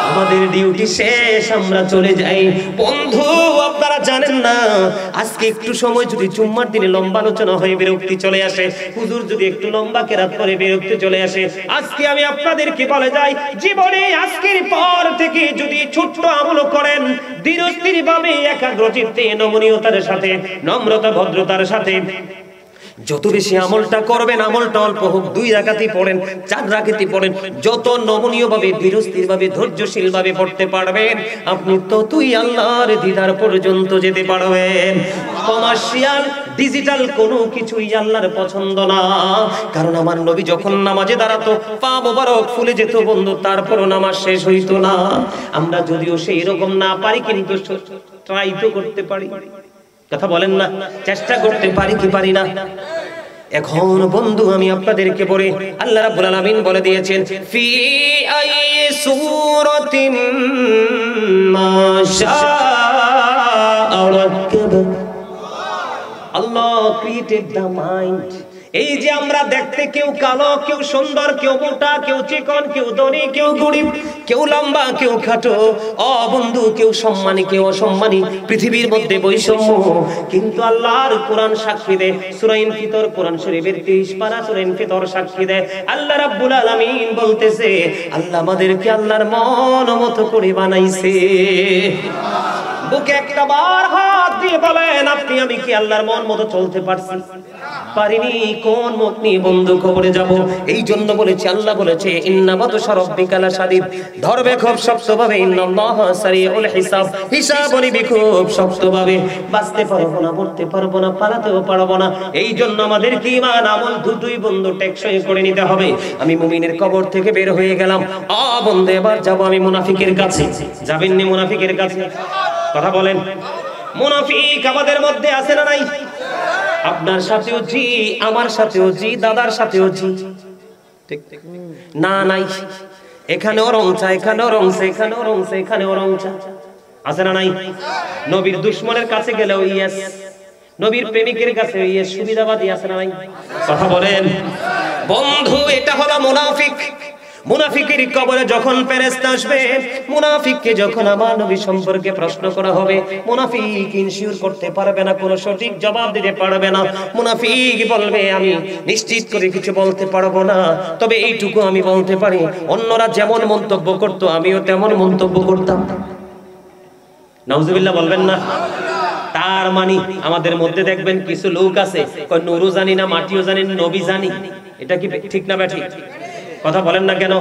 আমাদের ডিউটি শেষ, আমরা চলে যাই। বন্ধু আপনারা জানেন না, আজকে একটু সময় যদি জুম্মার দিনে লম্বা আলোচনা হয়ে বিরক্তি চলে আসে, হুজুর যদি একটু লম্বা কেরাত করে বিরক্তি চলে আসে, আজকে আমি আপনাদেরকে বলে যাই, জীবনে আজকের পর থেকে যদি ছোট্ট আমল করেন, ধীরস্থির ভাবে একাগ্রচিত্তে নমনীয়তার সাথে, নম্রতা ভদ্রতার সাথে, যত বেশি আমলটা করবেন, আমলটা অল্প হোক, 2 রাকাতই পড়েন, 4 রাকাতই পড়েন, যত নমনীয় ভাবে, ধীরস্থির ভাবে, ধৈর্যশীল ভাবে পড়তে পারবেন, আপনি ততই আল্লাহর দিদার পর্যন্ত যেতে পারবেন। কমার্শিয়াল ডিজিটাল কোনো কিছুই আল্লাহর পছন্দ না। কারণ আমার নবী যখন নামাজে দাঁড়াতো, পা মোবারক ফুলে যেত বন্ধু, তারপরও নামাজ শেষ হইতো না। আমরা যদিও সেই রকম না পারি, কিন্তু ট্রাই তো করতে পারি। কথা বলেন না, চেষ্টা করতে পারি কি পারি না? এখন বন্ধু আমি আপনাদেরকে বলে, আল্লাহ রাব্বুল আলামিন বলে দিয়েছেন, ফি আই সূরাতিন মা শাআ রাক্কাব। আল্লাহ ক্রিয়েটেড দ্য মাইন্ড। এই যে আমরা দেখতে কেউ কালো, কেউ সুন্দর, কেউ মোটা, কেউ চিকন, কেউ ধনী, কেউ গরিব, কেউ লম্বা, কেউ খাটো, বন্ধু কেউ সম্মানী, কেউ অসম্মানী, পৃথিবীর মধ্যে বৈষম্য। কিন্তু আল্লাহর কোরআন সাক্ষী দেয়, সূরা ইনফিতর কোরআন শরীফের 30 পারা সূরা ইনফিতর সাক্ষী দেয়, আল্লাহ রাব্বুল আলামিন বলতেছে, আল্লাহ আমাদেরকে আল্লাহর মন মতো করে বানাইছে। বুকে একটা বার হাত দিয়ে বলেন, আপনি আমি কি আল্লাহর মন মতো চলতে পারছি? পারিনি। কোন মুখ নিয়ে বন্ধু কবরে যাব? এই জন্য বলেছে, আল্লাহ বলেছে, ইন্না বাতশা রাব্বিকা লাশাদীদ, ধরবে খুব শক্তভাবে, ইন্নাল্লাহা সারিউল হিসাব, হিসাব নিবে খুব শক্তভাবে। বাঁচতে পারবো না, মরতে পারবো না, পালাতেও পারবো না। এই জন্য আমাদের কি ঈমান আমল দুটোই বন্ধু টেকসই করে নিতে হবে। আমি মুমিনের কবর থেকে বের হয়ে গেলাম, বন্ধু এবার যাব আমি মুনাফিকের কাছে। যাবেন নি মুনাফিকের কাছে? কথা বলেন। মুনাফিক আমাদের মধ্যে আছে না নাই? আপনার সাথেও জি, আমার সাথেও জি, দাদার সাথেও জি, ঠিক না? নাই। এখানেও রংচা, এখানেও রংচা, এখানেও রংচা, এখানেও রংচা, আছে না নাই? নবীর দুশমনের কাছে গেলেও ইয়েস, নবীর প্রেমিকের কাছে ইয়েস, সুবিধাবাদী আছে না নাই? কথা বলেন বন্ধু। এটা হলো মুনাফিক। মুনাফিকের কবরে যখন ফেরেশতা আসবে, মুনাফিককে যখন আমার নবী সম্পর্কে প্রশ্ন করা হবে, মুনাফিক ইনসিওর করতে পারবে না, কোনো সঠিক জবাব দিতে পারবে না। মুনাফিক বলবে, আমি নিশ্চিত করে কিছু বলতে পারবো না, তবে এইটুকু আমি বলতে পারি, অন্যরা যেমন মন্তব্য করতো আমিও তেমন মন্তব্য করতাম। নাউজুবিল্লাহ বলবেন না? তার মানে আমাদের মধ্যে দেখবেন কিছু লোক আছে, কয় নুরু জানি না, মাটিও জানি না, নবী জানি। এটা কি ঠিক না ব্যাঠিক? কথা বলেন না কেন?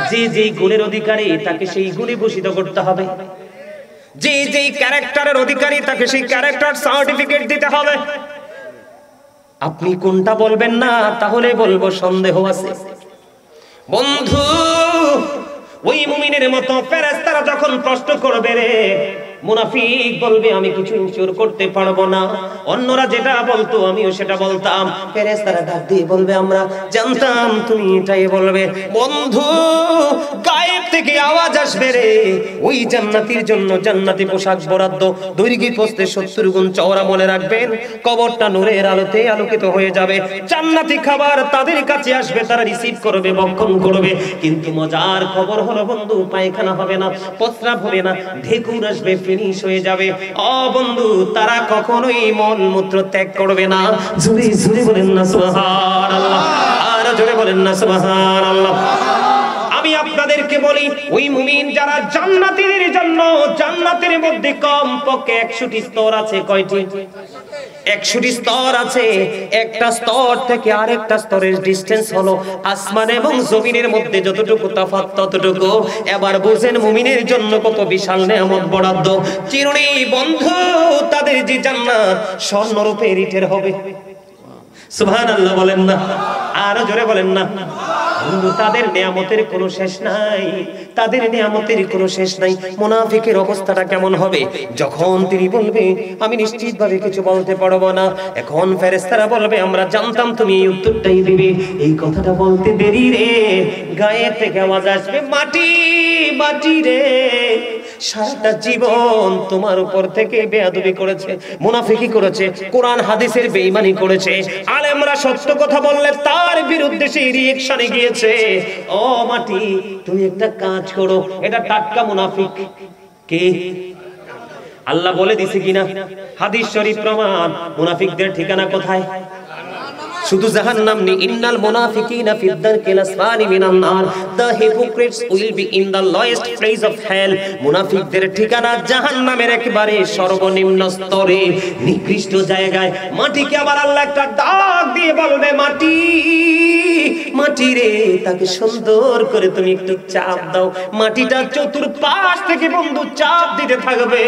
যে যে গুণের অধিকারী তাকে সেই গুণে ভূষিত করতে হবে, যে যে ক্যারেক্টারের অধিকারী তাকে সেই ক্যারেক্টার সার্টিফিকেট দিতে হবে। আপনি কোনটা বলবেন না, তাহলে বলবো সন্দেহ আছে। বন্ধু ওই মুমিনের মতো ফেরেশতারা যখন প্রশ্ন করবে রে, মুনাফিক বলবে আমি কিছু ইনসিওর করতে পারবো না, অন্যরা যেটা বলতো আমিও সেটা বলতাম। ফেরেশতারা ডাক দিয়ে বলবে, আমরা জানতাম তুমি এটাই বলবে। বন্ধু গায়েব থেকে আওয়াজ আসবে রে, ওই জান্নাতীর জন্য জান্নাতি পোশাক বরাদ্দ, দৈর্ঘ্য প্রস্থে 70 গুণ চওড়া, মনে রাখবেন। কবরটা নূরের আলোতে আলোকিত হয়ে যাবে, জান্নাতি খাবার তাদের কাছে আসবে, তারা রিসিভ করবে, ভক্ষণ করবে। কিন্তু মজার খবর হলো বন্ধু, পায়খানা হবে না, প্রস্রাব হবে না, ঢেকুর আসবে, ফিনিশ হয়ে যাবে। বন্ধু তারা কখনোই মলমূত্র ত্যাগ করবে না। জোরে জোরে বলেন না সুবহানাল্লাহ, আর জোরে বলেন না সুবহানাল্লাহ। আমি আপনাদেরকে বলি, ওই মুমিন যারা জান্নাতীদের জন্য জান্নাতের মধ্যে কমপক্ষে 100টি স্তর আছে। কয়টি? 100টি স্তর আছে। একটা স্তর থেকে আরেকটা স্তরের ডিসটেন্স হলো আসমান এবং জমিনের মধ্যে যতটুকু তফাৎ ততটুকু। এবার বুঝেন মুমিনের জন্য কত বিশাল নেয়ামত বরাদ্দ। চিরনি বন্ধু তাদের যে জান্নাত স্বর্ণরূপে ইটের হবে। সুবহানাল্লাহ বলেন না, আর জোরে বলেন না। বন্ধু তাদের নিয়ামতের কোনো শেষ নাই, তাদের নিয়ামতের কোনো শেষ নাই। মুনাফিকের অবস্থাটা কেমন হবে? যখন তিনি বলবে আমি নিশ্চিতভাবে কিছু বলতে পারবো না, এখন ফেরেশতারা বলবে আমরা জানতাম তুমি এই উত্তরটাই দিবে। এই কথাটা বলতে দেরি রে, গায়ে থেকে আওয়াজ আসবে, মাটি মাটি রে, সারাটা জীবন তোমার উপর থেকে বেয়াদবি করেছে, মুনাফিকি করেছে, কোরআন হাদিসের বেঈমানি করেছে। আলেমরা সত্য কথা বললে তার বিরুদ্ধে সেই রিঅ্যাকশনে গিয়েছে। ও মাটি তুমি একটা কাজ করো, এটা টাটকা মুনাফিক। কে? আল্লাহ বলে দিছে কিনা? হাদিস শরীফ প্রমাণ। মুনাফিকদের ঠিকানা কোথায়? শুধু জাহান্নাম নি, ইন্নাল মুনাফিকিনা ফিদ দারকিল আসফালি মিনান নার, the hypocrites will be in the lowest place of hell. মুনাফিকদের ঠিকানা জাহান্নামের একেবারে সর্বনিম্ন স্তরে, নিকৃষ্ট জায়গায়। মাটিকে আবার আল্লাহ একটা ডাক দিয়ে বলবে, মাটি মাটি রে, তাকে সুন্দর করে তুমি একটু চাপ দাও। মাটিটা চতুর্পাশ থেকে বন্ধু চাপ দিতে থাকবে।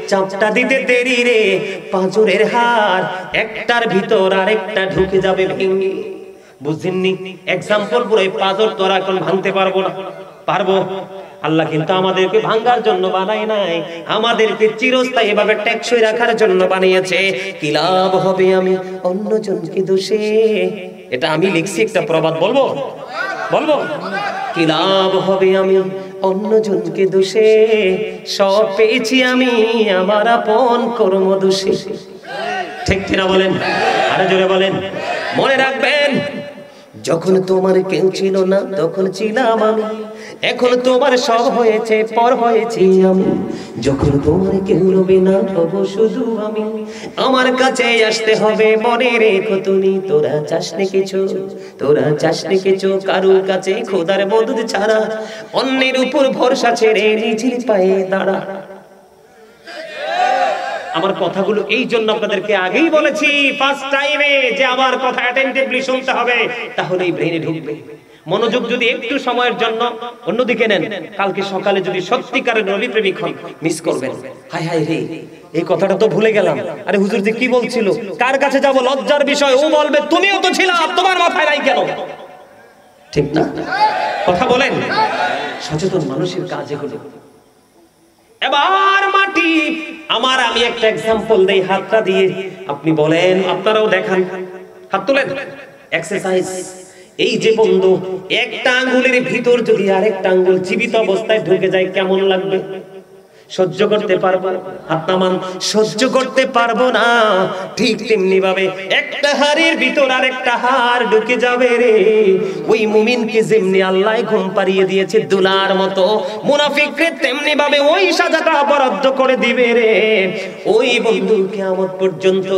চাপটা দিতে দেরি রে, পাঁজরের হাড় একটার ভিতর আরেকটা ঢুকে যাবে ভেঙে। বুঝছেননি? এক্সাম্পল পুরো এই পাঁজর তো এখন ভাঙতে পারবো না, পারবো? আল্লাহ কিন্তু আমাদেরকে ভাঙার জন্য বানায় নাই, আমাদেরকে চিরস্থায়ী ভাবে টেকসই রাখার জন্য বানিয়েছে। কি লাভ হবে আমি অন্যজনকে দোষে? এটা আমি লিখছি, একটা প্রবাদ বলবো বলবো কি লাভ হবে আমি অন্যজনকে দোষে, সব পেয়েছি আমি আমার আপন কর্ম দোষে। ঠিক কিনা বলেন? আরো জোরে বলেন। মনে রাখবেন, যখন তোমার কেউ ছিল না তখন ছিলাম আমি, এখন তোমার সব হয়েছে পর হয়েছি আমি। যখন তোমার কেউ রবে না হব শুধু আমি, আমার কাছে আসতে হবে মনে রেখো তুমি। তোরা চাসনি কিছু, তোরা চাসনি কিছু কারুর কাছে খোদার মদদ ছাড়া, অন্যের উপর ভরসা ছেড়ে নিজের পায়ে দাঁড়া। আমার কথাগুলো এই জন্য আপনাদেরকে আগেই বলেছি ফার্স্ট টাইমে, যে আমার কথা অ্যাটেনটিভলি শুনতে হবে, তাহলেই ব্রেইনে ঢুকবে। মনোযোগ যদি একটু সময়ের জন্য অন্যদিকে নেন, কালকে সকালে যদি সত্যিকারের নবী প্রেমিক হন, মিস করবেন। হায় হায় রে, এই কথাটা তো ভুলে গেলাম। আরে হুজুর যে কি বলছিল, কার কাছে যাব? লজ্জার বিষয়। ও বলবে তুমিও তো ছিলা, তোমার মাথায় নাই কেন? ঠিক না? কথা বলেন। সচেতন মানুষের কাজ এগুলো। এবার মাটি আমার, আমি একটা এক্সাম্পল দেই হাতটা দিয়ে, আপনি বলেন, আপনারাও দেখান, হাত তোলেন। এক্সারসাইজ। এই যে বন্ধু, একটা আঙ্গুলের ভিতর যদি আরেকটা আঙ্গুল জীবিত অবস্থায় ঢুকে যায় কেমন লাগবে? সহ্য করতে পারবো? হাত নামান। সহ্য করতে পারবো না। ঠিক তেমনি ভাবে একটা হাড়ের ভিতর আরেকটা হাড় ঢুকে যাবে রে। ওই মুমিনকে যেমনি আল্লাহ ঘুম পাড়িয়ে দিয়েছে দুলার মতো, মুনাফিককে তেমনি ভাবে ওই সাজাটা বরাদ্দ করে দিবে রে। ওই বন্ধু কিয়ামত পর্যন্ত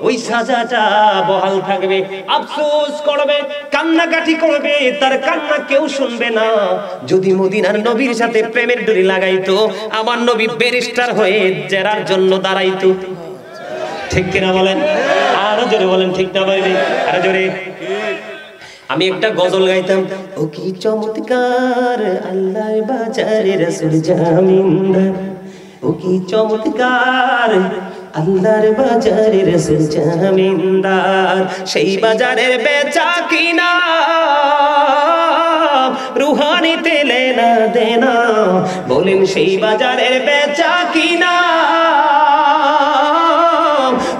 ওই সাজাটা বহাল থাকবে। আফসোস করবে, কান্নাকাটি করবে, তার কান্না কেউ শুনবে না। যদি মদিনার নবীর সাথে প্রেমের ডুরি লাগাইতো, আমার নবী ব্যারিস্টার হয়ে জেরার জন্য দাঁড়াইতো। ঠিক কিনা বলেন? আরো জোরে বলেন। ঠিক না বলেন? আরো জোরে। আমি একটা গজল গাইতাম, ও কি চমৎকার আল্লাহর বাজারে রাসূল জামিনদার, ও কি চমৎকার আল্লাহর বাজারে রাসূল জামিনদার। সেই বাজারের বেচা কিনা রুহানিতে লেনা দেনা, বলেন সেই বাজারের বেচা কিনা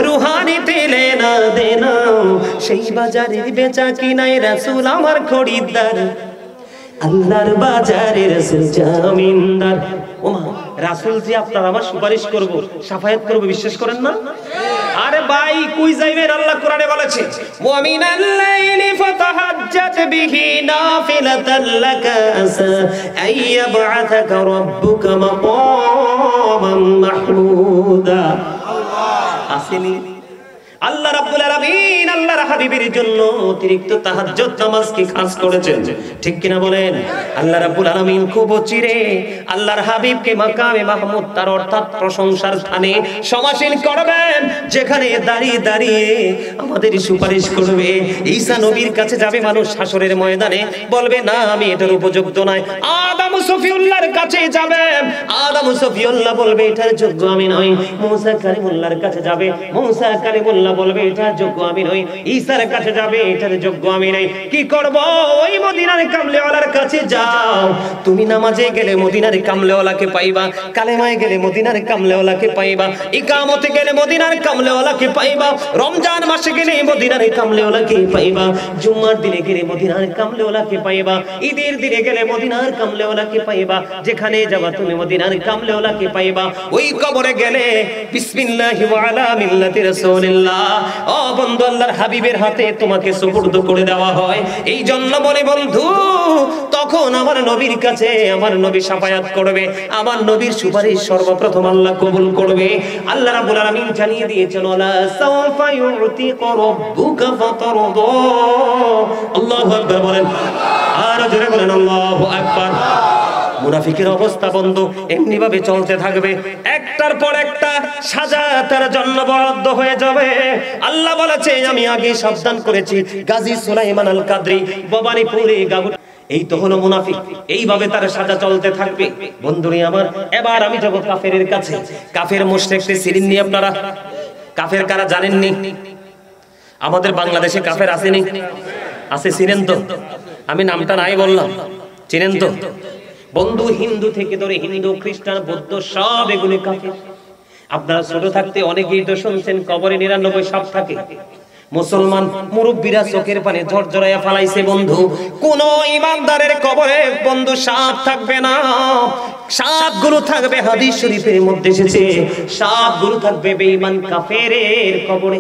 রুহানিতে লেনা দেনা। সেই বাজারের বেচা কিনায় রাসূল আমার খরিদ্দার, আল্লাহর বাজারে রাসূল জামিনদার। ওমা, রাসূল যে আপনার আমার সুপারিশ করব, শাফায়াত করব, বিশ্বাস করেন না? আরে ভাই কই যাইবেন? আল্লাহ কোরআনে বলেছে, ওয়া মিনাল লাইলি ফাতাহাজ্জাত বিহি নাফিলাতাল লাকা আসা আইয়াবআসাকা রাব্বুকা মাকামান মাহমুদা। আসেনি? আল্লাহ রাব্বুল আলামিন আল্লাহর হাবিবের জন্য অতিরিক্ত তাহাজ্জুদ নামাজকে খাস করেছেন। ঠিক কিনা বলেন? আল্লাহ রাব্বুল আলামিন খুব চিরে আল্লাহর হাবিবকে মাকামে মাহমুদ, তার অর্থাৎ প্রশংসার স্থানে সমাসীন করবেন, যেখানে দাঁড়িয়ে দাঁড়িয়ে আমাদের সুপারিশ করবে। ঈসা নবীর কাছে যাবে মানুষ হাসরের ময়দানে, বলবে না আমি এটার উপযুক্ত নয়। আদম সফিউল্লাহর কাছে যাবে, আদম সফিউল্লাহ বলবে এটার যোগ্য আমি নই। মুসা কালিমুল্লাহর কাছে যাবে, মুসা কালিমুল্লাহ বলবে এটার যোগ্য আমি নই। ঈসার কাছে যাবে, এটার যোগ্য আমি নই। কি করব? ওই মদিনার কামলেওয়ালার কাছে যাও। তুমি নামাজে গেলে মদিনার কামলেওয়ালাকে পাইবা, কালেমায় গেলে মদিনার কামলেওয়ালাকে পাইবা, ইকামতে গেলে মদিনার কামলেওয়ালাকে পাইবা, রমজান মাসে গেলে মদিনার কামলেওয়ালাকে পাইবা, জুম্মার দিনে গেলে মদিনার কামলেওয়ালাকে পাইবা, ঈদের দিনে গেলে মদিনার কামলেওয়ালাকে পাইবা। যেখানে যাবা তুমি মদিনার কামলেওয়ালাকে পাইবা। ওই কবরে গেলে বিসমিল্লাহি ওয়া আলা মিল্লাতি রাসূলিল্লাহ ও বন্ধু আল্লাহর হাবিবের হাতে তোমাকে সুপুর্দ করে দেওয়া হয়। এই জন্য বলে বন্ধু, তখন আমার নবীর কাছে আমার নবী শাফায়াত করবে, আমার নবীর সুপারিশ সর্বপ্রথম আল্লাহ কবুল করবে। আল্লাহ রাব্বুল আলামিন জানিয়ে দিয়েছেন, ওয়ালা সাওফা ইউতিকা রাব্বুকা ফাতারদা। আল্লাহু আকবার বলেন, আর জোরে বলেন আল্লাহু আকবার। মুনাফিকের অবস্থা বন্ধু এমনি ভাবে চলতে থাকবে, একটার পর একটা সাজা তার জন্য বরাদ্দ হয়ে যাবে। আল্লাহ বলেছে আমি আগে সাবধান করেছি। গাজী সুলাইমান আল কাদরি ভবানীপুরে গাবু, এই তো হলো মুনাফিক, এইভাবে তার সাজা চলতে থাকবে। বন্ধুরে আমার, এবার আমি যাব কাফেরের কাছে। কাফের মুশরিকদের চিনেননি আপনারা? কাফের কারা জানেননি? আমাদের বাংলাদেশে কাফের আসেনি? আছে, চিনেন তো? আমি নামটা নাই বললাম, চিনেন তো? বন্ধু হিন্দু থেকে ধরে হিন্দু, খ্রিস্টান, বৌদ্ধ সব এগুলো কাফের। আপনারা ছোট থাকতে অনেকেই তো শুনছেন কবরে 99 সাপ থাকে। মুসলমান মুরব্বীরা চোখের পানি ঝরঝরাইয়া ফালাইছে বন্ধু, কোন ইমানদারের কবরে বন্ধু সাপ থাকবে না। সাপগুলো থাকবে, হাদিস শরীফের মধ্যে এসেছে, সাপগুলো থাকবে বেঈমান কাফেরের কবরে।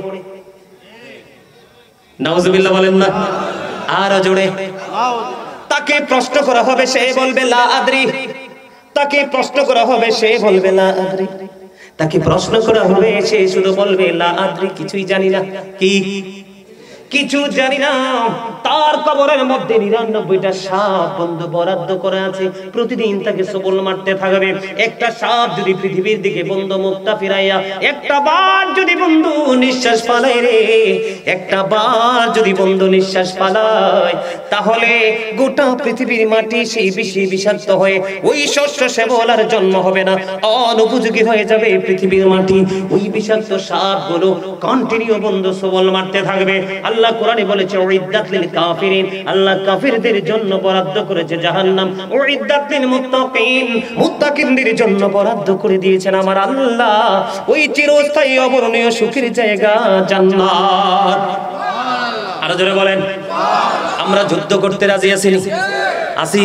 নাউজুবিল্লাহ বলেন না আর জোরে। তাকে প্রশ্ন করা হবে, সে বলবে লা আদরি। তাকে প্রশ্ন করা হবে, সে বলবে লা আদরি। তাকে প্রশ্ন করা হবে, সে শুধু বলবে লা আদরি, কিছুই জানি না। কি কিছু জানি না। তার কবরের মধ্যে 99টা সাপ বন্ধু বরাদ্দ করা আছে, প্রতিদিন তাকে সবল মারতে থাকবে। একটা সাপ যদি পৃথিবীর দিকে বন্ধু মুখটা ফিরাইয়া একটা বার যদি বন্ধু নিঃশ্বাস ফালায় রে, একটা বার যদি বন্ধু নিঃশ্বাস ফালায়, তাহলে গোটা পৃথিবীর মাটি সেই বিষে বিষাক্ত হয়ে ওই শস্য শ্যামলার জন্ম হবে না, অনুপযোগী হয়ে যাবে পৃথিবীর মাটি। ওই বিষাক্ত সাপগুলো কন্টিনিউ বন্ধু সবল মারতে থাকবে। আল্লাহ কোরআনে বলেছে উইদ্দাত লিল কাফিরিন, আল্লাহ কাফিরদের জন্য বরাদ্দ করেছে জাহান্নাম। উইদ্দাত লিল মুত্তাকিন, মুত্তাকিনদের জন্য বরাদ্দ করে দিয়েছেন আমার আল্লাহ ওই চিরস্থায়ী অবর্ণীয় সুখের জায়গা জান্নাত। আরো জোরে বলেন। আমরা যুদ্ধ করতে রাজি আছি? আসি।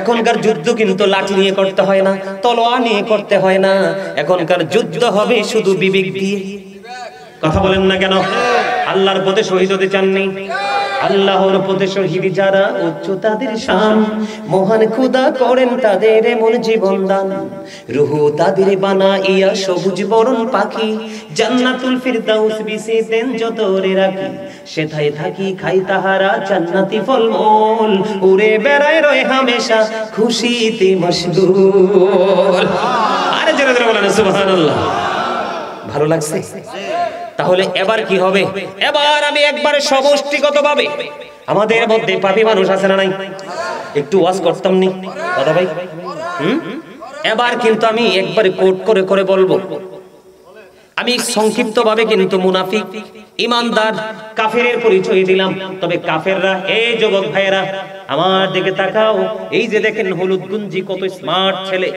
এখনকার যুদ্ধ কিন্তু লাঠি নিয়ে করতে হয় না, তলোয়ার নিয়ে করতে হয় না, এখনকার যুদ্ধ হবে শুধু বিবেক দিয়ে। কথা বলেন না কেন? আল্লাহর পথে শহীদ হতে চাননি? আল্লাহর পথে শহীদ যারা, উচ্চ তাদের শান, মহান খোদা করেন তাদের এমন জীবন দান। রুহু তাদের বানাইয়া সবুজ বরণ পাখি, জান্নাতুল ফিরদাউস বিছে দেন যত রে রাখি। সেথায় থাকি খাই তাহারা জান্নাতি ফলমূল, উড়ে বেড়ায় রয় হামেশা খুশিতে মশগুল। আরে জোরে জোরে বলেন সুবহানাল্লাহ। ভালো লাগছে? তাহলে এবার কি হবে? এবার আমি একবারে সমষ্টিগতভাবে, আমাদের মধ্যে পাপী মানুষ আছে না নাই? একটু ওয়াজ করতাম নি দাদা ভাই? এবার কিন্তু আমি একবারে কোট করে করে বলবো। আমি সংক্ষিপ্তভাবে কিন্তু মুনাফিক, ইমানদার, কাফেরের পরিচয় দিলাম। তবে কাফেররা, এই যুবক ভাইয়েরা আমার দিকে তাকাও। এই যে দেখেন হলুদ গুঞ্জি, কত স্মার্ট ছেলে,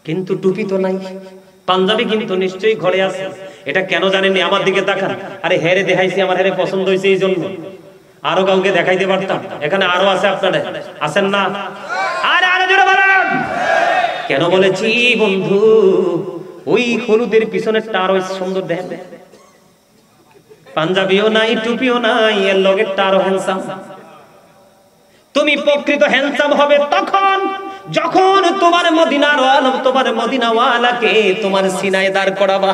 কিন্তু টুপি তো নাই। পাঞ্জাবি কিন্তু নিশ্চয়ই ঘরে আছে। এটা কেন জানেননি? আমার দিকে তাকান। আরে হেরে দেখাইছি, আমার হেরে পছন্দ হয়েছে এই জন্য। আরো কাউকে দেখাইতে পারতাম, এখানে আরো আছে, আপনারা আছেন না? আরে আরে জোরে বলেন। কেন বলেছি বন্ধু? ওই হলুদের পিছনে তার ওই সুন্দর দেখেন, পাঞ্জাবিও নাই, টুপিও নাই, এর লগে তারও হ্যান্ডসাম। তুমি প্রকৃত হ্যান্ডসাম হবে তখন যখন তোমার মদিনার আলম, তোমার মদিনাওয়ালাকে তোমার সিনায় দাঁড় করাবা।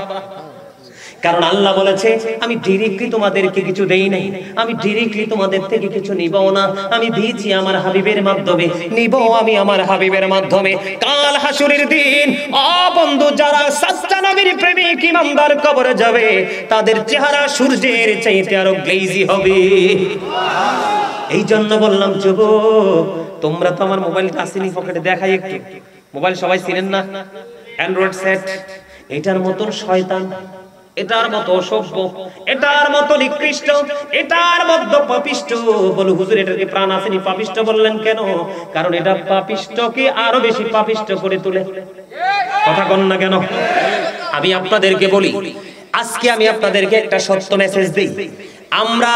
কারণ আল্লাহ বলেছে আমি ডাইরেক্টলি তোমাদেরকে কিছু দেই নাই, আমি ডাইরেক্টলি তোমাদের থেকে কিছু নিবও না, আমি দিয়েছি আমার হাবিবের মাধ্যমে, নিব আমি আমার হাবিবের মাধ্যমে। কাল হাসুরের দিন ও বন্ধু, যারা সাচ্চা নবীর প্রেমিক ইমানদার কবরে যাবে, তাদের চেহারা সূর্যের চাইতে আরো গ্লেজি হবে। এই জন্য বললাম যুবক, তোমরা তো আমার মোবাইলটা আসেনি পকেটে, দেখাই একটু। মোবাইল সবাই চিনেন না? Android set. এটার মতন শয়তান, এটার মতো অসভ্য, এটার মতো নিকৃষ্ট, এটার মধ্যে পাপিষ্ট। বলো হুজুর এটাকে প্রাণ আসেনি, পাপিষ্ট বললেন কেন? কারণ এটা পাপিষ্টকে আরো বেশি পাপিষ্ট করে তোলে। কথা কন না কেন? আমি আপনাদেরকে বলি, আজকে আমি আপনাদেরকে একটা সত্য মেসেজ দেই। আমরা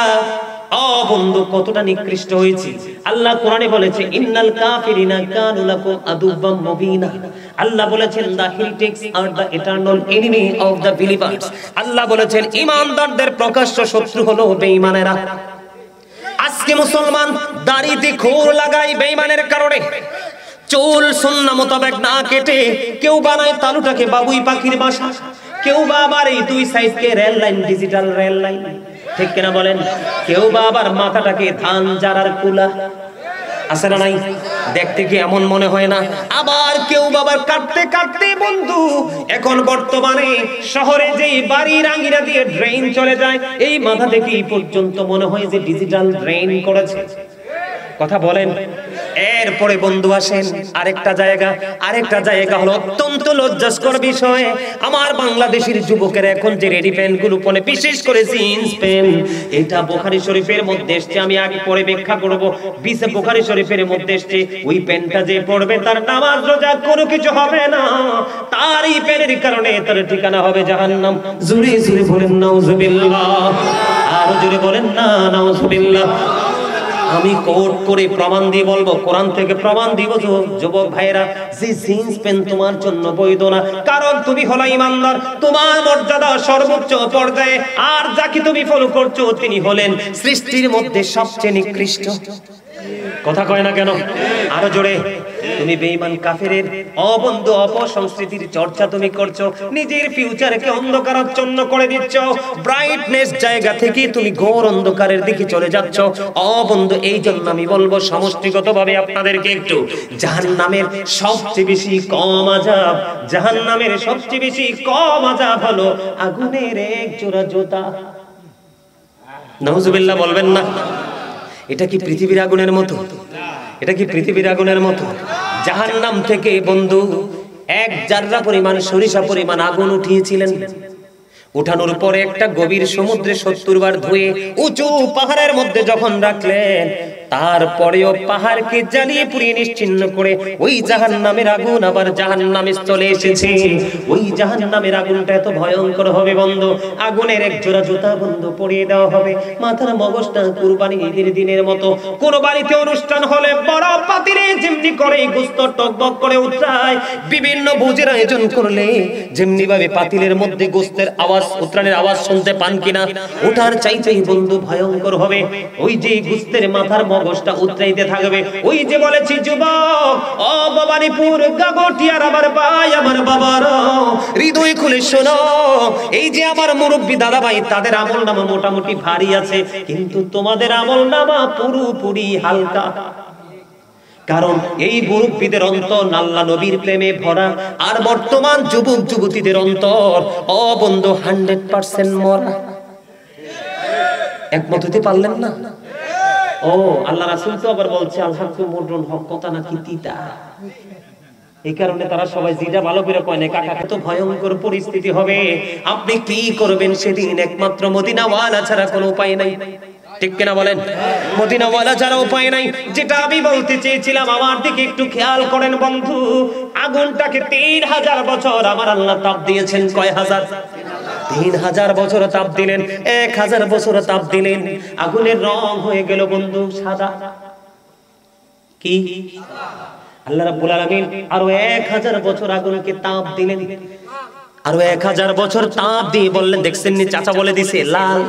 ও বন্ধু কতটা নিকৃষ্ট হয়েছে। আল্লাহ কোরআনে বলেছে ইন্নাল কাফিরিনা কানু লাকুম আদুব্বাম মুবিনা। আল্লাহ বলেছেন the heretics are the eternal enemy of the believers. Allah বলেছেন ঈমানদারদের প্রকাশ্য শত্রু হলো বেঈমানেরা। আজকে মুসলমান দাড়িতে খোর লাগাই বেঈমানের কারণে, চুল সুন্নাহ মোতাবেক না কেটে কেউ বানায় তালুটাকে বাবুই পাখির বাসা, কেউ বা আবার এই দুই সাইডকে rail line, digital rail line, ঠিক কিনা বলেন? কেউ বা আবার মাথাটাকে ধান জারার কুলা, আছে না নাই? দেখতে কি এমন মনে হয় না? আবার কেউ বাবার কাটতে কাটতে বন্ধু এখন বর্তমানে শহরে যেই বাড়ির আঙ্গিনা দিয়ে ড্রেন চলে যায়, এই মাথা থেকে এই পর্যন্ত মনে হয় যে ডিজিটাল ড্রেন করেছে। কথা বলেন। এরপরে বন্ধু আসেন আরেকটা জায়গা হলো অত্যন্ত লজ্জাস্কর বিষয়। আমার বাংলাদেশের যুবকের এখন যে রেডি প্যান্ট গুলো পরে, বিশেষ করে জিন্স প্যান্ট, এটা বুখারী শরীফের মধ্যে এসেছে। আমি আগে পরে ব্যাখ্যা করব। বুখারী শরীফের মধ্যে এসেছে ওই প্যান্টটা যে পরবে তার নামাজ রোজা কোনো কিছু হবে না, তার এই প্যান্টের কারণে তার ঠিকানা হবে জাহান্নাম। জোরে জোরে বলেন নাউজুবিল্লাহ, আরো জোরে বলেন না নাউজুবিল্লাহ। আমি কোট করে প্রমাণ দিয়ে বলবো, কোরআন থেকে প্রমাণ দিব যুবক ভাইরা, যে জিন্স প্যান্ট তোমার জন্য বৈধ না, কারণ তুমি হলো ঈমানদার, তোমার মর্যাদা সর্বোচ্চ পর্যায়ে, আর যাকে তুমি ফলো করছো তিনি হলেন সৃষ্টির মধ্যে সবচেয়ে নিকৃষ্ট। কথা কয় না কেন? আরো জোরে। তুমি বেঈমান কাফেরের অবন্ধু অপসংস্কৃতির চর্চা তুমি করছো, নিজের ফিউচারকে অন্ধকারাচ্ছন্ন করে দিচ্ছ, ব্রাইটনেস জায়গা থেকে তুমি ঘোর অন্ধকারের দিকে চলে যাচ্ছ। অবন্ধু এই জন্য আমি বলবো সমষ্টিগতভাবে আপনাদেরকে একটু জাহান্নামের সবচেয়ে বেশি কম আযাব, জাহান্নামের সবচেয়ে বেশি কম আযাব হলো আগুনের এক জোড়া জুতা। নাউজুবিল্লাহ বলবেন না? এটা কি পৃথিবীর আগুনের মতো? এটা কি পৃথিবীর আগুনের মতো? জাহান্নাম থেকে বন্ধু এক জাররা পরিমাণ, সরিষা পরিমাণ আগুন উঠিয়েছিলেন। উঠানোর পরে একটা গভীর সমুদ্রে 70 বার ধুয়ে উঁচু পাহাড়ের মধ্যে যখন রাখলেন, তারপরেও পাহাড়কে জ্বালিয়ে পুড়িয়ে নিশ্চিহ্ন করে ওই জাহান্নামের আগুন আবার জাহান্নামে চলে এসেছে। ওই জাহান্নামের আগুনটা এত ভয়ঙ্কর হবে বন্ধু, আগুনের এক জোড়া জুতা বন্ধু পরিয়ে দেওয়া হবে, মাথার মগজটা কুরবানি ঈদের দিনের মতো। কোন বাড়িতে অনুষ্ঠান হলে বড় পাতিলে যেমনি করে গোশত টকবক করে উঠরায়, বিভিন্ন ভোজের আয়োজন করলে যেমনি ভাবে পাতিলের মধ্যে গোশতের আওয়াজ, উত্রানের আওয়াজ শুনতে পান কিনা, ওঠার চাইতেই বন্ধু ভয়ঙ্কর হবে। ওই যে গোশতের মাথার মগজটা উতরাইতে থাকবে। ওই যে বলেছি যুবক, ও ভবানীপুর গাগটিয়ার আমার ভাই, আমার বাবারা হৃদয় খুলে শোনো, এই যে আমার মুরব্বী দাদা ভাই, তাদের আমলনামা মোটামুটি ভারী আছে, কিন্তু তোমাদের আমলনামা পুরোপুরি হালকা। কারণ এই মুরব্বীদের অন্তর আল্লাহ নবীর প্রেমে ভরা, আর বর্তমান যুবক যুবতীদের অন্তর ও বন্ধু 100% মরা। একমত হতে পারলেন না? ও আল্লাহ রাসূল তো আবার বলছে আল হাক্কু মুররুন, হক কথা নাকি তিতা। এই কারণে তারা সবাই জিটা ভালো করে কয় না। কাকা এত ভয়ঙ্কর পরিস্থিতি হবে, আপনি কি করবেন সেদিন? একমাত্র মদিনাওয়ালা ছাড়া কোনো উপায় নাই, ঠিক কিনা বলেন? মদিনাওয়ালা ছাড়া উপায় নাই। যেটা আমি বলতে চেয়েছিলাম, আমার দিকে একটু খেয়াল করেন বন্ধু। আগুনটাকে 3000 বছর আমার আল্লাহ তাপ দিয়েছেন। কয় হাজার? 3000 বছর তাপ দিলেন, 1000 বছর তাপ দিলেন, আগুনের রং হয়ে গেল বন্ধু সাদা। কি? আল্লাহ রাব্বুল আলামিন আরো 1000 বছর আগুনকে তাপ দিলেন, আরো 1000 বছর তাপ দিয়ে বললেন, দেখছেন নি চাচা বলে দিছে লাল।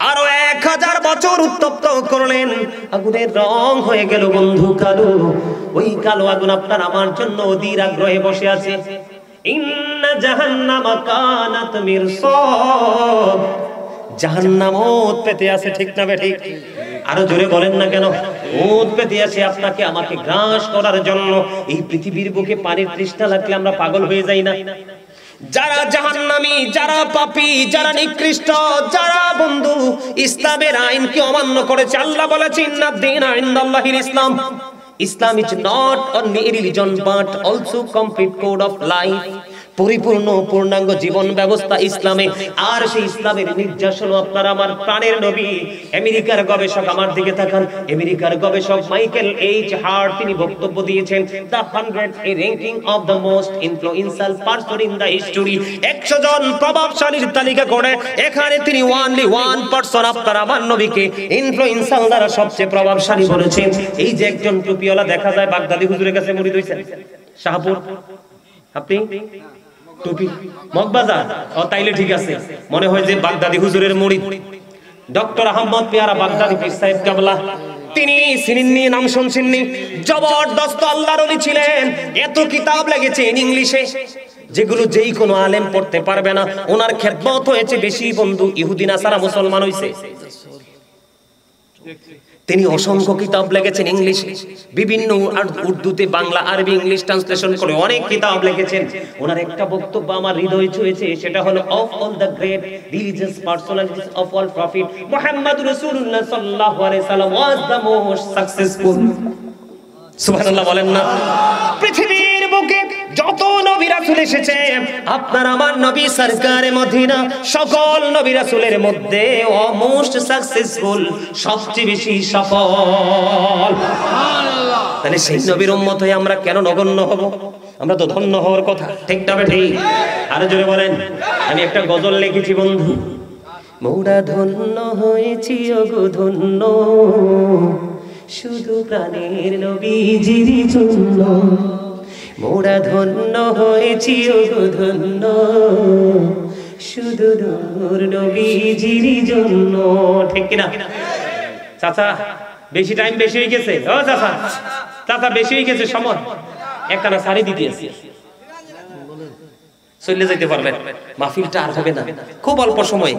আরো 1000 বছর উত্তপ্ত করলেন, আগুনের রং হয়ে গেল বন্ধু কালো। ওই কালো আগুন আপনার আমার জন্য অধীর আগ্রহে বসে আছে। ইন্না জাহান্নামা কানাত মিরসাদ, জাহান্নাম ওত পেতে আছে, ঠিক না বেঠিক? আরো জোরে বলেন না কেন? ওত পেতে আছে আপনাকে আমাকে গ্রাস করার জন্য। এই পৃথিবীর বুকে পানির তৃষ্ণা লাগলে আমরা পাগল হয়ে যাই না? যারা জাহান্নামী, যারা পাপী, যারা নিকৃষ্ট, যারা বন্ধু ইসলামের আইনকে অমান্য করেছে, আল্লাহ বলেছেন ইন্নাদ-দীনা ইনদাল্লাহিল ইসলাম। Islam is not only a religion but also complete code of life. পরিপূর্ণ পূর্ণাঙ্গ জীবন ব্যবস্থা ইসলামে। আর সেই ইসলামের নির্যাস হলো আপনার আমার প্রাণের নবী। আমেরিকার গবেষক, আমার দিকে তাকান, আমেরিকার গবেষক মাইকেল এইচ হার্ট তিনি বক্তব্য দিয়েছেন the 100 ranking of the most influential person in the history. 100 জন প্রভাবশালীর তালিকা করে এখানে তিনি অনলি 1% আপনার আমার নবীকে ইনফ্লুয়েন্সিয়াল দ্বারা সবচেয়ে প্রভাবশালী বলেছেন। এই যে একজন টুপিওয়ালা দেখা যায় বাগদাদি হুজুরের কাছে মুরিদ হইছেন, শাহপুর, আপনি টুপি মগবাজার, ও তাইলে ঠিক আছে, মনে হয় যে বাগদাদি হুজুরের মুরিদ ডক্টর আহমদ পেয়ারা বাগদাদি পীর সাহেব কেবলা। তিনি সিনিন্নি, নাম শুনছেননি, জবরদস্ত আল্লাহর ওলি ছিলেন। এত কিতাব লেগেছেন ইংলিশে যেগুলো যেই কোনো আলেম পড়তে পারবে না। ওনার খেদমত হয়েছে বেশি বন্ধু, ইহুদি নাসারা মুসলমান হইছে। তিনি অসংখ্য কিতাব লিখেছেন ইংলিশে, বিভিন্ন উর্দুতে, বাংলা, আরবি, ইংলিশ ট্রান্সলেশন করে অনেক কিতাব লিখেছেন। ওনার একটা বক্তব্য আমার হৃদয় ছুঁয়েছে, সেটা হলো of all the great religious personalities of all prophet Muhammad রাসূলুল্লাহ সাল্লাল্লাহু আলাইহি সাল্লাম ওয়াজ দ্য মোস্ট সাকসেসফুল। সুবহানাল্লাহ বলেন না? পৃথিবীর বুকে যত নবী রাসূল এসেছে, আপনার আমার নবী সরকারে মদিনা সকল নবী রাসূলের মধ্যে মোস্ট সাকসেসফুল, সবচেয়ে বেশি সফল। সুবহানাল্লাহ। তাহলে সেই নবীর উম্মত হয়ে আমরা কেন নগণ্য হব? আমরা তো ধন্য হওয়ার কথা, ঠিক না ঠিক? আরো জোরে বলেন। আমি একটা গজল লিখেছি বন্ধু, মোরা ধন্য হয়েছি ওগো ধন্য, শুধু প্রাণের নবীজির জন্য। মোরা ধন্য হয়েছি ওগো ধন্য, শুধু নূর নবীজির জন্য। ঠিক কিনা চাচা? বেশি টাইম বেশি হয়ে গেছে। ও চাচা, চাচা বেশি হয়ে গেছে সময়, একখানা শাড়ি দিতে আসি, চলে যেতে পারবেন। মাহফিলটা আর হবে না, খুব অল্প সময়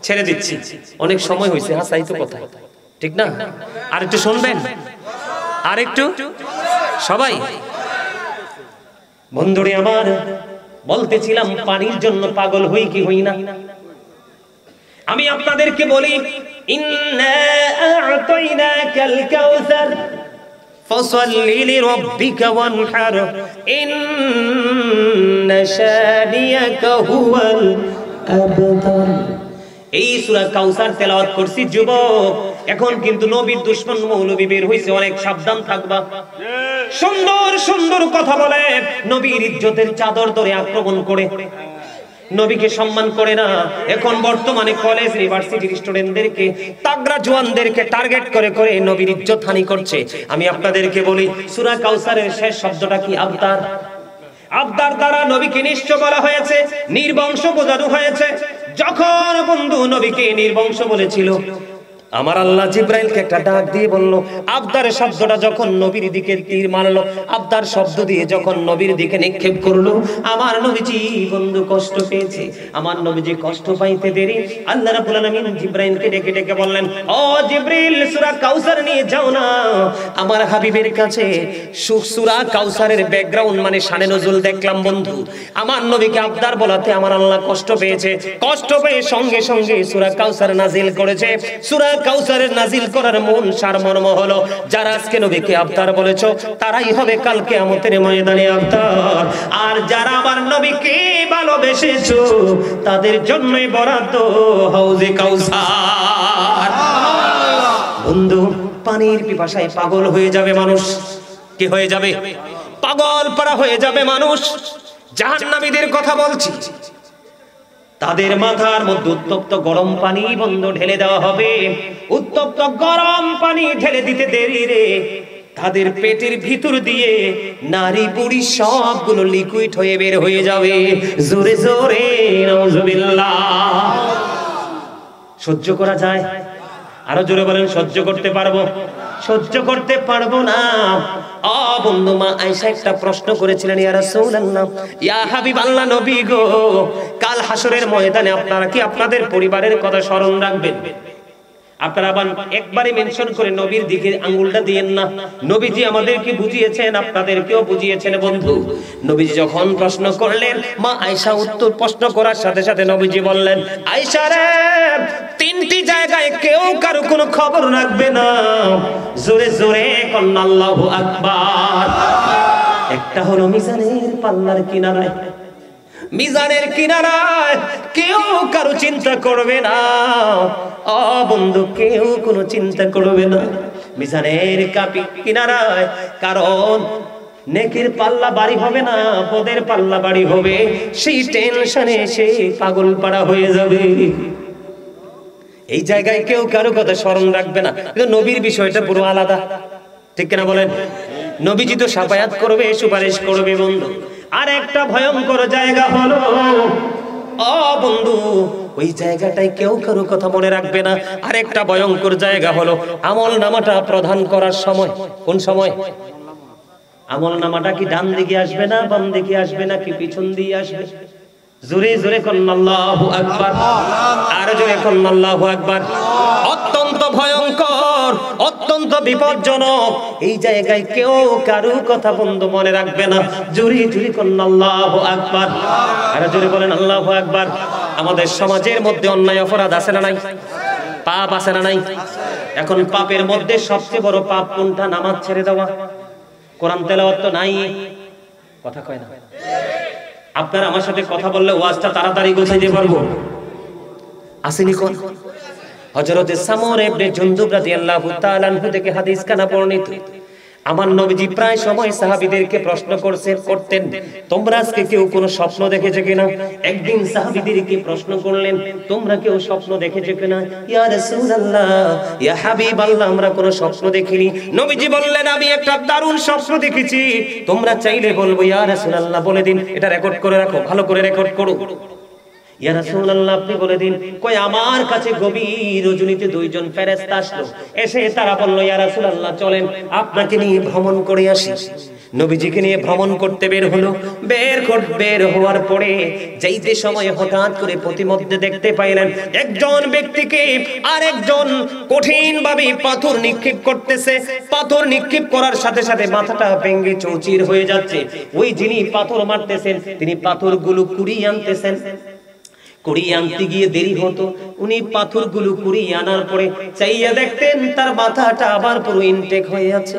ছেড়ে দিচ্ছি। অনেক সময় হয়েছে, হাসাই তো কথা, ঠিক না? আর একটু শুনবেন, আর একটু সবাই। বন্ধুরে আমার, বলতেছিলাম পানির জন্য পাগল হই কি হই না? আমি আপনাদেরকে বলি, ইন্না আ'তাইনাকাল কাউসার ফাসাল্লি লিরাব্বিকা ওয়ানহার ইন্না শানিয়াকা হুয়াল আবতার। এই সূরা কাউসার তেলাওয়াত করছি যুবক। এখন কিন্তু নবীর দুশমন মৌলবী বের হইছে, অনেক সাবধান থাকবা। সুন্দর সুন্দর কথা বলে, নবীর ইজ্জতের চাদর ধরে আক্রমণ করে, নবীকে সম্মান করে না। এখন বর্তমানে কলেজ ইউনিভার্সিটির স্টুডেন্টদেরকে, তাগড়া জওয়ানদেরকে টার্গেট করে করে নবীর ইজ্জত হানি করছে। আমি আপনাদেরকে বলি, সূরা কাউসারের শেষ শব্দটা কি? আবতার। আবতার দ্বারা নবীকে নিঃস্ব বলা হয়েছে, নির্বংশ বোঝানো হয়েছে। যখন বন্ধু নবীকে নির্বংশ বলেছিল, আমার আল্লাহ জিব্রাইলকে একটা ডাক দিয়ে বলল, আবদার শব্দটা যখন নবীর দিকে তীর মারলো, আবদার শব্দ দিয়ে যখন নবীর দিকে নিক্ষেপ করলো, আমার নবীজি বন্ধু কষ্ট পেয়েছে। আমার নবীজি কষ্ট পাইতে দেরি আল্লাহ রাব্বুল আলামিন জিব্রাইলকে ডেকে ডেকে বললেন, ও জিব্রিল, সূরা কাউসার নিয়ে যাও না আমার হাবিবের কাছে। সূরা কাউসারের ব্যাকগ্রাউন্ড মানে শানে নজুল দেখলাম বন্ধু। আমার নবীকে আবদার বলাতে আমার আল্লাহ কষ্ট পেয়েছে, কষ্ট পেয়ে সঙ্গে সঙ্গে সূরা কাউসার নাজিল করেছে। সূরা কাউসারের নাজিল করার মূল সারমর্ম হলো, যারা আজকে নবীকে আবতার বলেছো তারাই হবে কাল কিয়ামতের ময়দানে আবতার। আর যারা আমার নবীকে ভালোবেসেছো তাদের জন্যই বরাদ্দ হাউজে কাউসার। বন্ধু, পানির পিপাসায় পাগল হয়ে যাবে মানুষ। কি হয়ে যাবে? পাগল পারা হয়ে যাবে মানুষ। জাহান্নামীদের কথা বলছি, তাদের মাথার মধ্যে উত্তপ্ত গরম পানি বন্ধ ঢেলে দেওয়া হবে। উত্তপ্ত গরম পানি ঢেলে দিতে দেরি রে, তাদের পেটের ভিতর দিয়ে নারী বুড়ি সবগুলো লিকুইড হয়ে বের হয়ে যাবে। জোরে জোরে নাউজুবিল্লাহ। সহ্য করা যায়? আরো জোরে বলেন, সহ্য করতে পারবো? সহ্য করতে পারবো না। বন্ধু, মা আয়েশা একটা প্রশ্ন করেছিলেন, ইয়া রাসূলুল্লাহ, ইয়া হাবিবাল্লাহ, নবী গো, কাল হাসরের ময়দানে আপনারা কি আপনাদের পরিবারের কথা স্মরণ রাখবেন? আপনারা আবার একবারে মেনশন করে নবীর দিকে আঙ্গুলটা দিয়েন না। নবীজি আমাদেরকে বুঝিয়েছেন, আপনাদেরকেও বুঝিয়েছেন বন্ধু। নবীজি যখন প্রশ্ন করলেন, মা আয়েশা উত্তর প্রশ্ন করার সাথে সাথে নবীজি বললেন, আয়েশা রে, তিনটি জায়গায় কেউ কারো কোনো খবর রাখবে না। জোরে জোরে কন্না আল্লাহু আকবার। একটা হলো মিজানের পাল্লার কিনারায়, মিজানের কিনারায় কেউ কারো চিন্তা করবে না। ও বন্ধু, কেউ কোনো চিন্তা করবে না মিজানের কিনারায়, কারণ নেকির পাল্লা বাড়ি হবে না, পদের পাল্লা বাড়ি হবে। সেই টেনশনে সে পাগল পাড়া হয়ে যাবে। এই জায়গায় কেউ কারো কথা স্মরণ রাখবে না, কিন্তু নবীর বিষয়টা পুরো আলাদা, ঠিক কিনা বলেন? নবীজি তো সাফায়াত করবে, সুপারিশ করবে বন্ধু। আর একটা ভয়ঙ্কর জায়গা হলো, ও বন্ধু, ওই জায়গাটায় কেউ কারো কথা মনে রাখবে না। আর একটা ভয়ঙ্কর জায়গা হলো আমল নামাটা প্রদান করার সময়। কোন সময়? আমল নামাটা কি ডান দিকে আসবে না, বাম দিকে আসবে না, কি পিছন দিয়ে আসবে? জোরে জোরে কোন আল্লাহু আকবার, আর জোরে কোন আল্লাহু আকবার। অত্যন্ত ভয়ঙ্কর, অত্যন্ত বিপজ্জনক। এই জায়গায় কেউ কারো কথা বন্ধু মনে রাখবে না। জোরে জোরে কোন আল্লাহু আকবার, আর জোরে বলেন আল্লাহু আকবার। আমাদের সমাজের মধ্যে অন্যায় অপরাধ আছে না নাই? পাপ আছে না নাই? এখন পাপের মধ্যে সবচেয়ে বড় পাপ কোনটা? নামাজ ছেড়ে দেওয়া। কোরআন তেলাওয়াত তো নাই, কথা কয় না। আপনারা আমার সাথে কথা বললে ওয়াজটা তাড়াতাড়ি গোছাইতে পারবো। আসেনি কোন? হযরত সামূর ইবনে জুনদুব রাদিয়াল্লাহু তাআলা আনহু থেকে হাদিস কানা বর্ণিত। আমার নবীজি প্রায় সময় সাহাবীদেরকে প্রশ্ন করতেন, তোমরা আজকে কেউ কোনো স্বপ্ন দেখেছো কিনা? একদিন সাহাবীদেরকে প্রশ্ন করলেন, তোমরা কেউ স্বপ্ন দেখেছো কিনা? ইয়া রাসূলুল্লাহ, ইয়া হাবিবাল্লাহ, আমরা কোনো স্বপ্ন দেখিনি। নবীজি বললেন, আমি একটা দারুণ স্বপ্ন দেখেছি। তোমরা চাইলে বলবো ইয়া রাসূলুল্লাহ বলে দিন, এটা রেকর্ড করে রাখো, ভালো করে রেকর্ড করো। ইয়া রাসূলুল্লাহ আপনি বলে দিন। কই আমার কাছে গভীর রজনীতে দুইজন ফেরেশতা আসলো, এসে তারা বলল, ইয়া রাসূলুল্লাহ চলেন আপনাকে নিয়ে ভ্রমণ করে আসি। নবীজিকে নিয়ে ভ্রমণ করতে বের হলো। বের হওয়ার পরে যাইতে সময় হঠাৎ করে প্রতিমধ্যে দেখতে পাইলেন একজন ব্যক্তিকে আর একজন কঠিন ভাবে পাথর নিক্ষেপ করতেছে। পাথর নিক্ষেপ করার সাথে সাথে মাথাটা ভেঙে চৌচির হয়ে যাচ্ছে। ওই যিনি পাথর মারতেছেন তিনি পাথরগুলো কুড়িয়ে আনতেছেন। কুড়িয়ে আনতে গিয়ে দেরি হতো, উনি পাথরগুলো কুড়িয়ে আনার পরে চাইয়া দেখতেন তার মাথাটা আবার পুরো ইনটেক হয়ে আছে।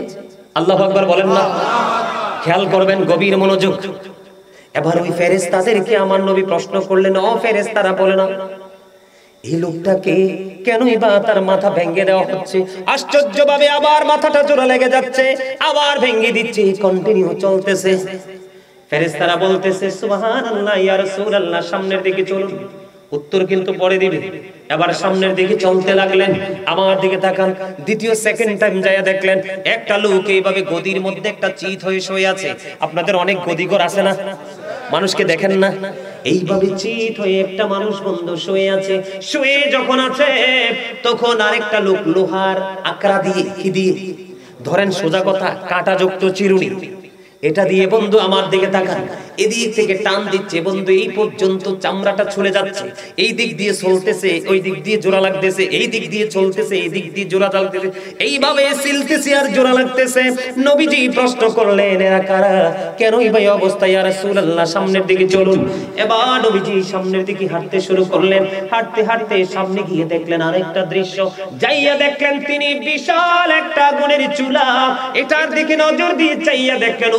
আল্লাহু আকবার বলেন না? খেয়াল করবেন, গভীর মনোযোগ। এবার ওই ফেরেশতাদেরকে আমার নবী প্রশ্ন করলেন, ও ফেরেশতারা বলে না এই লোকটাকে কেনই বা তার মাথা ভেঙে দেওয়া হচ্ছে? আশ্চর্যভাবে আবার মাথাটা জোড়া লেগে যাচ্ছে, আবার ভেঙে দিচ্ছে, কন্টিনিউ চলতেছে। ফেরেশতারা বলতেছে, সুবহানাল্লাহ ইয়া রাসূলুল্লাহ, সামনের দিকে চলুন। উত্তর কিন্তু পরে দিবে। এবার সামনের দিকে চলতে লাগলেন। আমার দিকে তাকান। দ্বিতীয় সেকেন্ড টাইম যায়া দেখলেন একটা লোক এইভাবে গদির মধ্যে একটা চিত হয়ে শুয়ে আছে। আপনাদের অনেক গদিঘর আছে না? মানুষকে দেখেন না? এইভাবে চিত হয়ে একটা মানুষ বন্ধু শুয়ে আছে। শুয়ে যখন আছে তখন আরেকটা লোক লোহার আকড়া দিয়ে, কি দিয়ে ধরেন, সোজা কথা কাঁটাযুক্ত চিরুনি, এটা দিয়ে বন্ধু আমার দিকে তাকান, এদিক থেকে টান দিচ্ছে বন্ধু, এই পর্যন্ত চামড়াটা ছুলে যাচ্ছে। এই দিক দিয়ে চলতেছে, ওই দিক দিয়ে জোড়া লাগতেছে, এই দিক দিয়ে চলতেছে, এই দিক দিয়ে জোড়া লাগতেছে, এইভাবে সিলতেছে আর জোড়া লাগতেছে। নবীজি প্রশ্ন করলেন, এরা কারা? কেনই ভাই অবস্থা? ইয়া রাসূলুল্লাহ সামনের দিকে চলুন। এবার নবীজি সামনের দিকে হাঁটতে শুরু করলেন। হাঁটতে হাঁটতে সামনে গিয়ে দেখলেন আরেকটা দৃশ্য। যাইয়া দেখলেন তিনি বিশাল একটা আগুনের চুলা, এটার দিকে নজর দিয়ে চাইয়া দেখলেন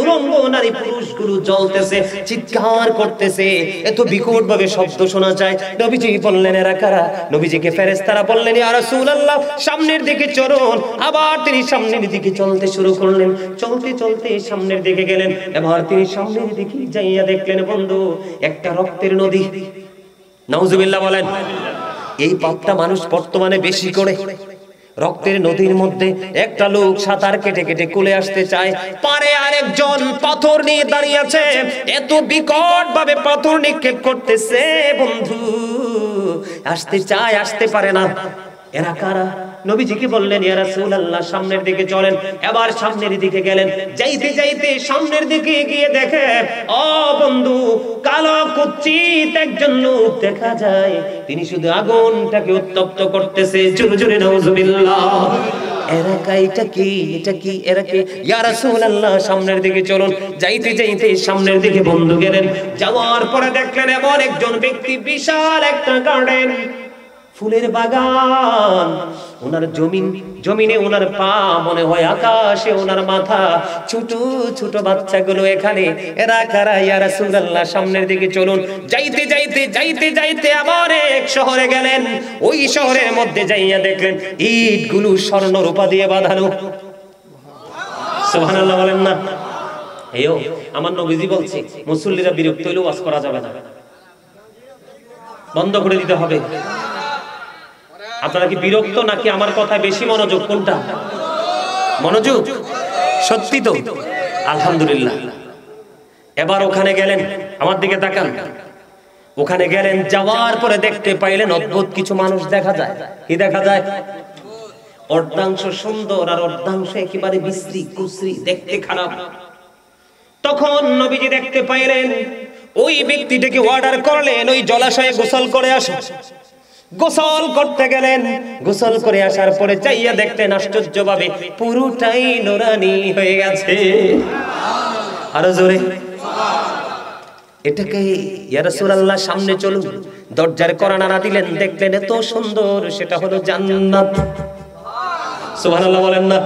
নারী পুরুষগুলো জ্বলতেছে, চিৎকার করতেছে, এত বিকট ভাবে শব্দ শোনা যায়। নবীজি বললেন, এরা কারা? নবীজিকে ফেরেশতারা বললেন, ইয়া রাসূলুল্লাহ সামনের দিকে চলুন। আবার তিনি সামনের দিকে চলতে শুরু করলেন। চলতে চলতে সামনের দিকে গেলেন। এবার তিনি সামনের দিকে যাইয়া দেখলেন বন্ধু একটা রক্তের নদী। নাউজুবিল্লাহ বলেন। এই পাপটা মানুষ বর্তমানে বেশি করে। রক্তের নদীর মধ্যে একটা লোক সাঁতার কেটে কেটে কোলে আসতে চায়, পারে আরেকজন পাথর নিয়ে দাঁড়িয়ে আছে, এত বিকট ভাবে পাথর নিক্ষেপ করতেছে বন্ধু, আসতে চায় আসতে পারে না। এরা কারা? নবীজিকে বললেন, ইয়া রাসূলুল্লাহ সামনের দিকে চলেন। এবার সামনের দিকে গেলেন। যাইতে যাইতে সামনের দিকে গিয়ে দেখে, ও বন্ধু, কালো কুচ্ছিত একজন লোক দেখা যায়, তিনি শুধু আগুনটাকে উত্তপ্ত করতেছে। জোরে জোরে নাউজুবিল্লাহ। এরা কাইটা কি? এটা কি? এরা কি? ইয়া রাসূলুল্লাহ সামনের দিকে চলুন। যাইতে যাইতে সামনের দিকে বন্ধু গেলেন। যাওয়ার পরে দেখলেন এমন একজন ব্যক্তি, বিশাল একটা গার্ডেন, ফুলের বাগান, ওনার জমিনে ওনার পা, মনে হয় আকাশে ওনার মাথা। ছোট ছোট বাচ্চাগুলো এখানে, এরা কারা ইয়া রাসূলুল্লাহ? সামনের দিকে চলুন। যাইতে যাইতে যাইতে যাইতে আবার এক শহরে গেলেন। ওই শহরের মধ্যে যাইয়া দেখলেন ইটগুলো স্বর্ণ রূপা দিয়ে বাঁধানো। সুবহানাল্লাহ বলেন না? এইও আমার নবীজি বলছে, মুসল্লিরা বিরক্ত হইলে ওয়াজ করা যাবে না, বন্ধ করে দিতে হবে। আপনারা কি বিরক্ত নাকি আমার কথায় বেশি মনোযোগ? কোনটা মনোযোগ? সত্যি তো? আলহামদুলিল্লাহ। এবার ওখানে গেলেন, আমার দিকে তাকান। ওখানে গেলেন, যাওয়ার পরে দেখতে পাইলেন অদ্ভুত কিছু মানুষ দেখা যায়। কি দেখা যায়? অর্ধাংশ সুন্দর আর অর্ধাংশ একেবারে বিশ্রী কুশ্রী, দেখতে খারাপ। তখন নবীজি দেখতে পাইলেন, ওই ব্যক্তিটাকে অর্ডার করলেন ওই জলাশয়ে গোসল করে আসো। গোসল করতে গেলেন, গোসল করে আসার পরে চাইয়া দেখতেন আশ্চর্যভাবে পুরোটাই নুরানি হয়ে গেছে। আরো জোরে এটাকে ইয়া রাসূলুল্লাহ সামনে চলুন। দরজার কড়া নাড়া দিলেন, দেখলেন এত সুন্দর, সেটা হলো জান্নাত। সুবহানাল্লাহ বলেন না?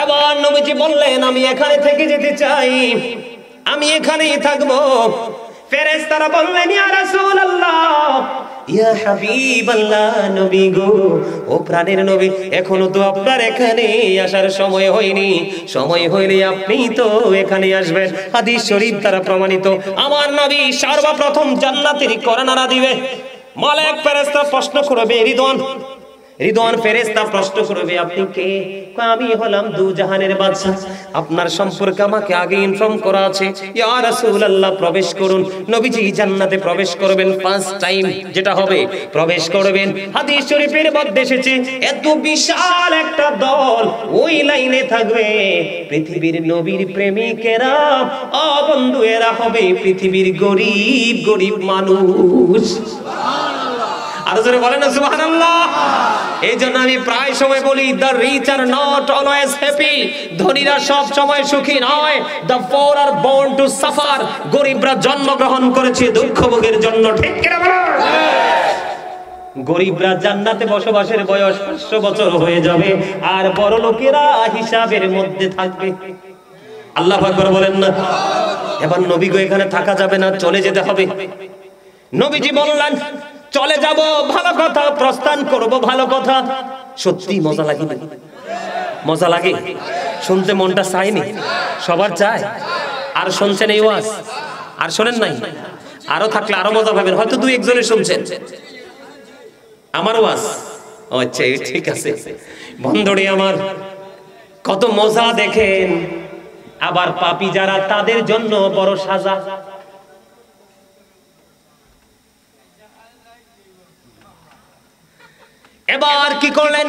এবার নবীজি বললেন, আমি এখানে থেকে যেতে চাই, আমি এখানেই থাকবো। ফেরেশতারা বললেন, ইয়া রাসূলুল্লাহ, ইয়া হাবিবাল্লাহ, নবী গো, ও প্রাণের নবী, এখনো তো আপনার এখানে আসার সময় হয়নি। সময় হইলে আপনি তো এখানে আসবেন। হাদিস শরীফ দ্বারা প্রমাণিত। আমার নবী সর্বপ্রথম জান্নাতের কড়া নাড়া দিবে। মালায়েক ফেরেশতা প্রশ্ন করবে, রিদওয়ান ফেরেশতা প্রশ্ন করবে, আপনি কে? আমি হলাম দু জাহানের বাদশা, আপনার সম্পর্কে আমাকে আগে ইনফর্ম করা আছে। ইয়া রাসূলুল্লাহ, প্রবেশ করুন। নবীজি জান্নাতে প্রবেশ করবেন, ফার্স্ট টাইম যেটা হবে প্রবেশ করবেন। হাদিস শরীফের মধ্যে এসেছে, এত বিশাল একটা দল ওই লাইনে থাকবে। পৃথিবীর নবীর প্রেমিকেরা, ও বন্ধু, এরা হবে পৃথিবীর গরিব গরিব মানুষ। আর জোরে বলেন না সুবহানাল্লাহ। এই জন্য আমি প্রায় সময় বলি, the rich are not always happy. ধনীরা সব সময় সুখী নয়। The poor are born to suffer. গরিবরা জন্মগ্রহণ করেছে দুঃখ ভোগের জন্য। ঠিক কি না বলেন? গরিবরা জান্নাতে বসবাসের বয়স 500 বছর হয়ে যাবে, আর বড় লোকেরা হিসাবের মধ্যে থাকবে। আল্লাহু আকবার বলেন না? এবার নবী গো, এখানে থাকা যাবে না, চলে যেতে হবে। নবীজি বললেন, চলে যাব, ভালো কথা, প্রস্থান করব, ভালো কথা। সত্যি মজা লাগে না? মজা লাগে শুনতে, মনটা চায়নি? সবার চায়। আর শুনছেন এই ওয়াজ? আর শোনেন নাই? আরো থাকলে আরো মজা পাবেন। হয়তো দুই একজনে শুনছেন আমার ওয়াজ। আচ্ছা, ঠিক আছে। বন্ধুরে আমার, কত মজা দেখেন। আবার পাপী যারা, তাদের জন্য বড় সাজা। এবার কি করলেন?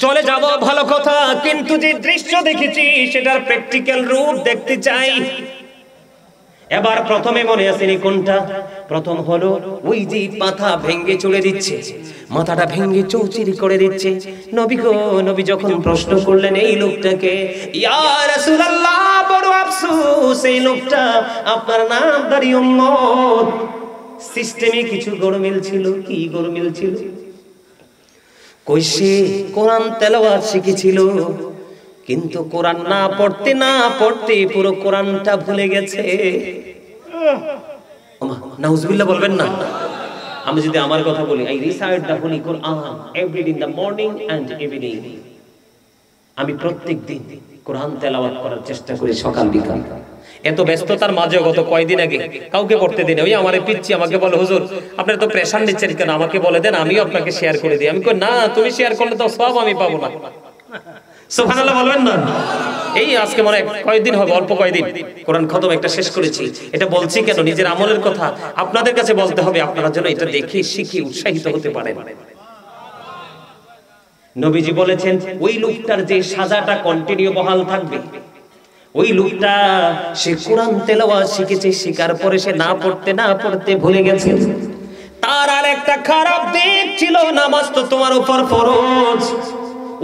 চলে যাব, ভালো কথা, কিন্তু যে দৃশ্য দেখেছি সেটার প্র্যাকটিক্যাল রূপ দেখতে চাই। এবার প্রথমে মনে আসেনি কোনটা? প্রথম হলো ওই যে মাথা ভেঙে চলে দিচ্ছে, মাথাটা ভেঙে চৌচির করে দিচ্ছে। নবী গো, নবী যখন প্রশ্ন করলেন এই লোকটাকে, ইয়া রাসূলুল্লাহ, বড় আফসোস, এই লোকটা আপনার নামধারী উম্মত। সিস্টেমে কিছু গোলমেল ছিল। কি গোলমেল ছিল? কইছে কোরআন তেলাওয়াত শিখেছিল, কিন্তু কোরআন না পড়তে না পড়তে পুরো কোরআনটা ভুলে গেছে। নাউজুবিল্লাহ বলবেন না? আমি যদি আমার কথা বলি, I recite the holy Quran every day in the morning and evening. আমি প্রত্যেক দিন কোরআন তেলাওয়াত করার চেষ্টা করি, সকাল বিকাল। এত ব্যস্ততার মাঝে গত কয়েকদিন আগে কাউকে পড়তে দিন, ওই আমারে পিচ্ছি আমাকে বলে, হুজুর আপনার তো প্রেশার নিচ্ছেন কেন, আমাকে বলে দেন, আমিও আপনাকে শেয়ার করে দিই। আমি কই, না, তুমি শেয়ার করলে তো সব আমি পাবো না। সুবহানাল্লাহ বলবেন না? এই আজকে মনে কয়েকদিন হবে, অল্প কয়েকদিন কোরআন খতম একটা শেষ করেছি। এটা বলছি কেন? নিজের আমলের কথা আপনাদের কাছে বলতে হবে, আপনারা যেন এটা দেখে শিখে উৎসাহিত হতে পারেন। নবীজি বলেছেন, ওই লোকটার যে সাজাটা কন্টিনিউ বহাল থাকবে, ওই লোকটা সে কোরআন তেলাওয়াত শিখেছে, শিখার পরে সে না পড়তে ভুলে গেছে। তার আর একটা খারাপ দিক ছিল, নামাজ তো তোমার উপর ফরজ।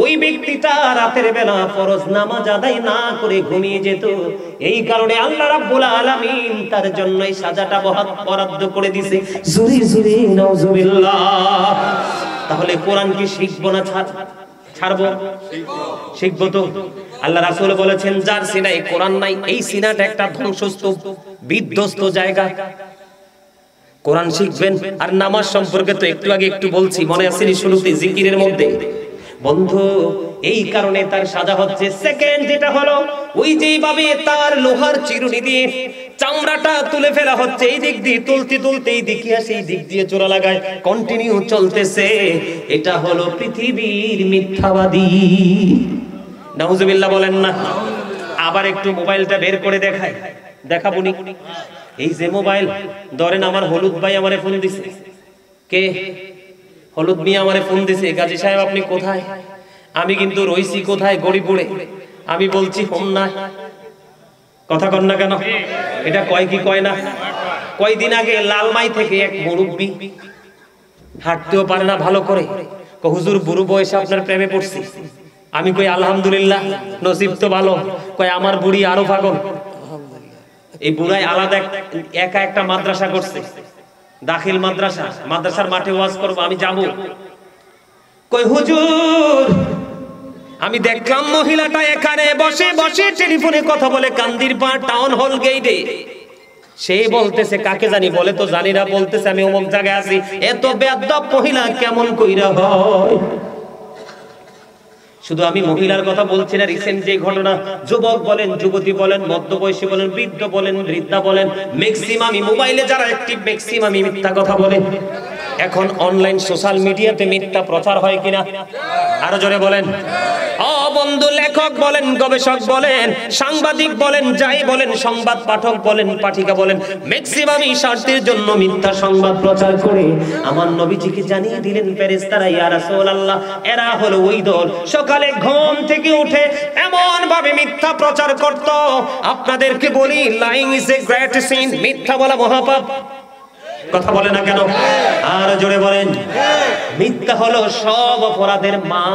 ওই ব্যক্তিটা রাতের বেলা ফরজ নামাজ আদায় না করে ঘুমিয়ে যেত। এই কারণে আল্লাহ রাব্বুল আলামিন তার জন্য এই সাজাটা বরাদ্দ করে দিয়েছে। জোরে জোরে নাউজুবিল্লাহ। তাহলে কোরআন কি শিখবো না ছাড়বো? শিখবো তো। আল্লাহ রাসূল বলেছেন যার সিনায় কোরআন নাই এই সিনাটা একটা ধ্বংসস্তূপ, বিধ্বস্ত জায়গা। কোরআন শিখবেন। আর নামাজ সম্পর্কে তো একটু আগে একটু বলছি, মনে আছে শুরুতে জিকিরের মধ্যে। বন্ধু এই কারণে তার সাজা হচ্ছে সেকেন্ড, যেটা হলো ওই যেভাবে তার লোহার চিরুনি দিয়ে চামড়াটা তুলে ফেলা হচ্ছে, এই দিক দিয়ে তুলতে তুলতে এই দিকে আসে, এই দিক দিয়ে জোড়া লাগায়, কন্টিনিউ চলতেছে। এটা হলো পৃথিবীর মিথ্যাবাদী। নাউজুবিল্লাহ বলেন না। আবার একটু মোবাইলটা বের করে দেখাই, দেখাবনি। এই যে মোবাইল ধরেন, আমার হলুদ ভাই আমারে ফোন দিছে। কে? হলুদ মিয়া আমারে ফোন দিছে, গাজী সাহেব আপনি কোথায়? আমি কিন্তু রইছি কোথায়? গড়িপুরে। আমি বলছি হোমনা। কথা কন না কেন? এটা কয় কি কয় না? কয়দিন আগে লালমাই থেকে এক মুরব্বী, হাঁটতেও পারে না ভালো করে, হুজুর বুড়ো বয়সে আপনার প্রেমে পড়ছি। আমি কই আলহামদুলিল্লাহ, নসিব তো ভালো। কয় আমার বুড়ি আরো পাগল। এই বুড়াই আলাদা একা একটা মাদ্রাসা করছে, দাখিল মাদ্রাসা। মাদ্রাসার মাঠে ওয়াজ করবো, আমি যাবো। কই হুজুর আমি দেখলাম মহিলাটা এখানে বসে বসে টেলিফোনে কথা বলে কান্দির পাড় টাউন হল গেইটে। সে বলতেছে কাকে জানি, বলে তো জানি না, বলতেছে আমি অমুক জায়গায় আছি। এত বেয়াদব মহিলা কেমন কইরা হয়? শুধু আমি মহিলার কথা বলছি না, রিসেন্ট যে ঘটনা, যুবক বলেন, যুবতী বলেন, মধ্যবয়সী বলেন, বৃদ্ধ বলেন, বৃদ্ধা বলেন, ম্যাক্সিমামই মোবাইলে যারা অ্যাক্টিভ ম্যাক্সিমামই মিথ্যা কথা বলে। এখন অনলাইন সোশ্যাল মিডিয়াতে মিথ্যা প্রচার হয় কিনা? আরো জোরে বলেন। ও বন্ধু, লেখক বলেন, গবেষক বলেন, সাংবাদিক বলেন, যাই বলেন, সংবাদ পাঠক বলেন, পাঠিকা বলেন, ম্যাক্সিমামই স্বার্থের জন্য মিথ্যা সংবাদ প্রচার করে আমার নবীজিকে জানিয়ে দিলেন ফেরেশতারা, ইয়া রাসূলুল্লাহ এরা হলো ওই দল সকালে ঘুম থেকে উঠে এমন ভাবে মিথ্যা প্রচার করত। আপনাদেরকে বলি, lying is a great sin, মিথ্যা বলা মহাপাপ। কথা বলে না কেন? আর জোরে বলেন। মিথ্যা হলো সব অপরাধের মা,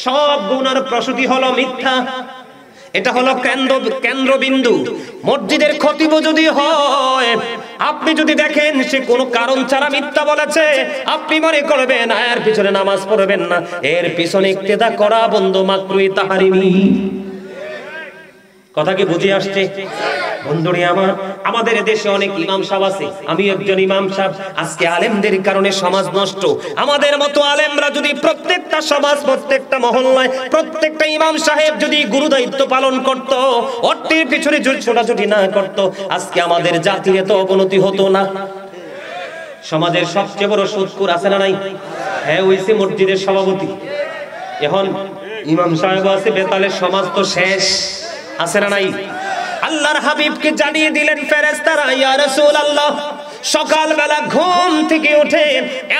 সব গুনার প্রসূতি হলো মিথ্যা। এটা হলো কেন্দ্রবিন্দু। মসজিদের খতিব যদি হয়, আপনি যদি দেখেন সে কোনো কারণ ছাড়া মিথ্যা বলেছে, আপনি মনে করবেন এর পিছনে নামাজ পড়বেন না, এর পিছনে ইক্তেদা করা বন্ধু মাকরুহ তাহরিমি। কথা কি বুঝে আসছে? বন্ধুরে আমার, আমাদের দেশে অনেক ইমাম সাহেব আছে, আমি একজন ইমাম সাহেব। আজকে আলেমদের কারণে সমাজ নষ্ট। আমাদের মতো আলেমরা যদি প্রত্যেকটা সমাজ, প্রত্যেকটা মহল্লায়, প্রত্যেকটা ইমাম সাহেব যদি গুরু দায়িত্ব পালন করত, অর্থের পিছনে ছোটাছুটি না করত, আজকে আমাদের জাতির এত অবনতি হতো না। সমাজের সবচেয়ে বড় সুদখোর আছে না নাই? হ্যাঁ, ওইসে মসজিদের সভাপতি। এখন ইমাম সাহেব আছে, বেতালের সমাজ তো শেষ। আছে না নাই? আল্লাহর হাবিবকে জানিয়ে দিলেন ফেরেশতারা, ইয়া রাসূলুল্লাহ সকালবেলা ঘুম থেকে উঠে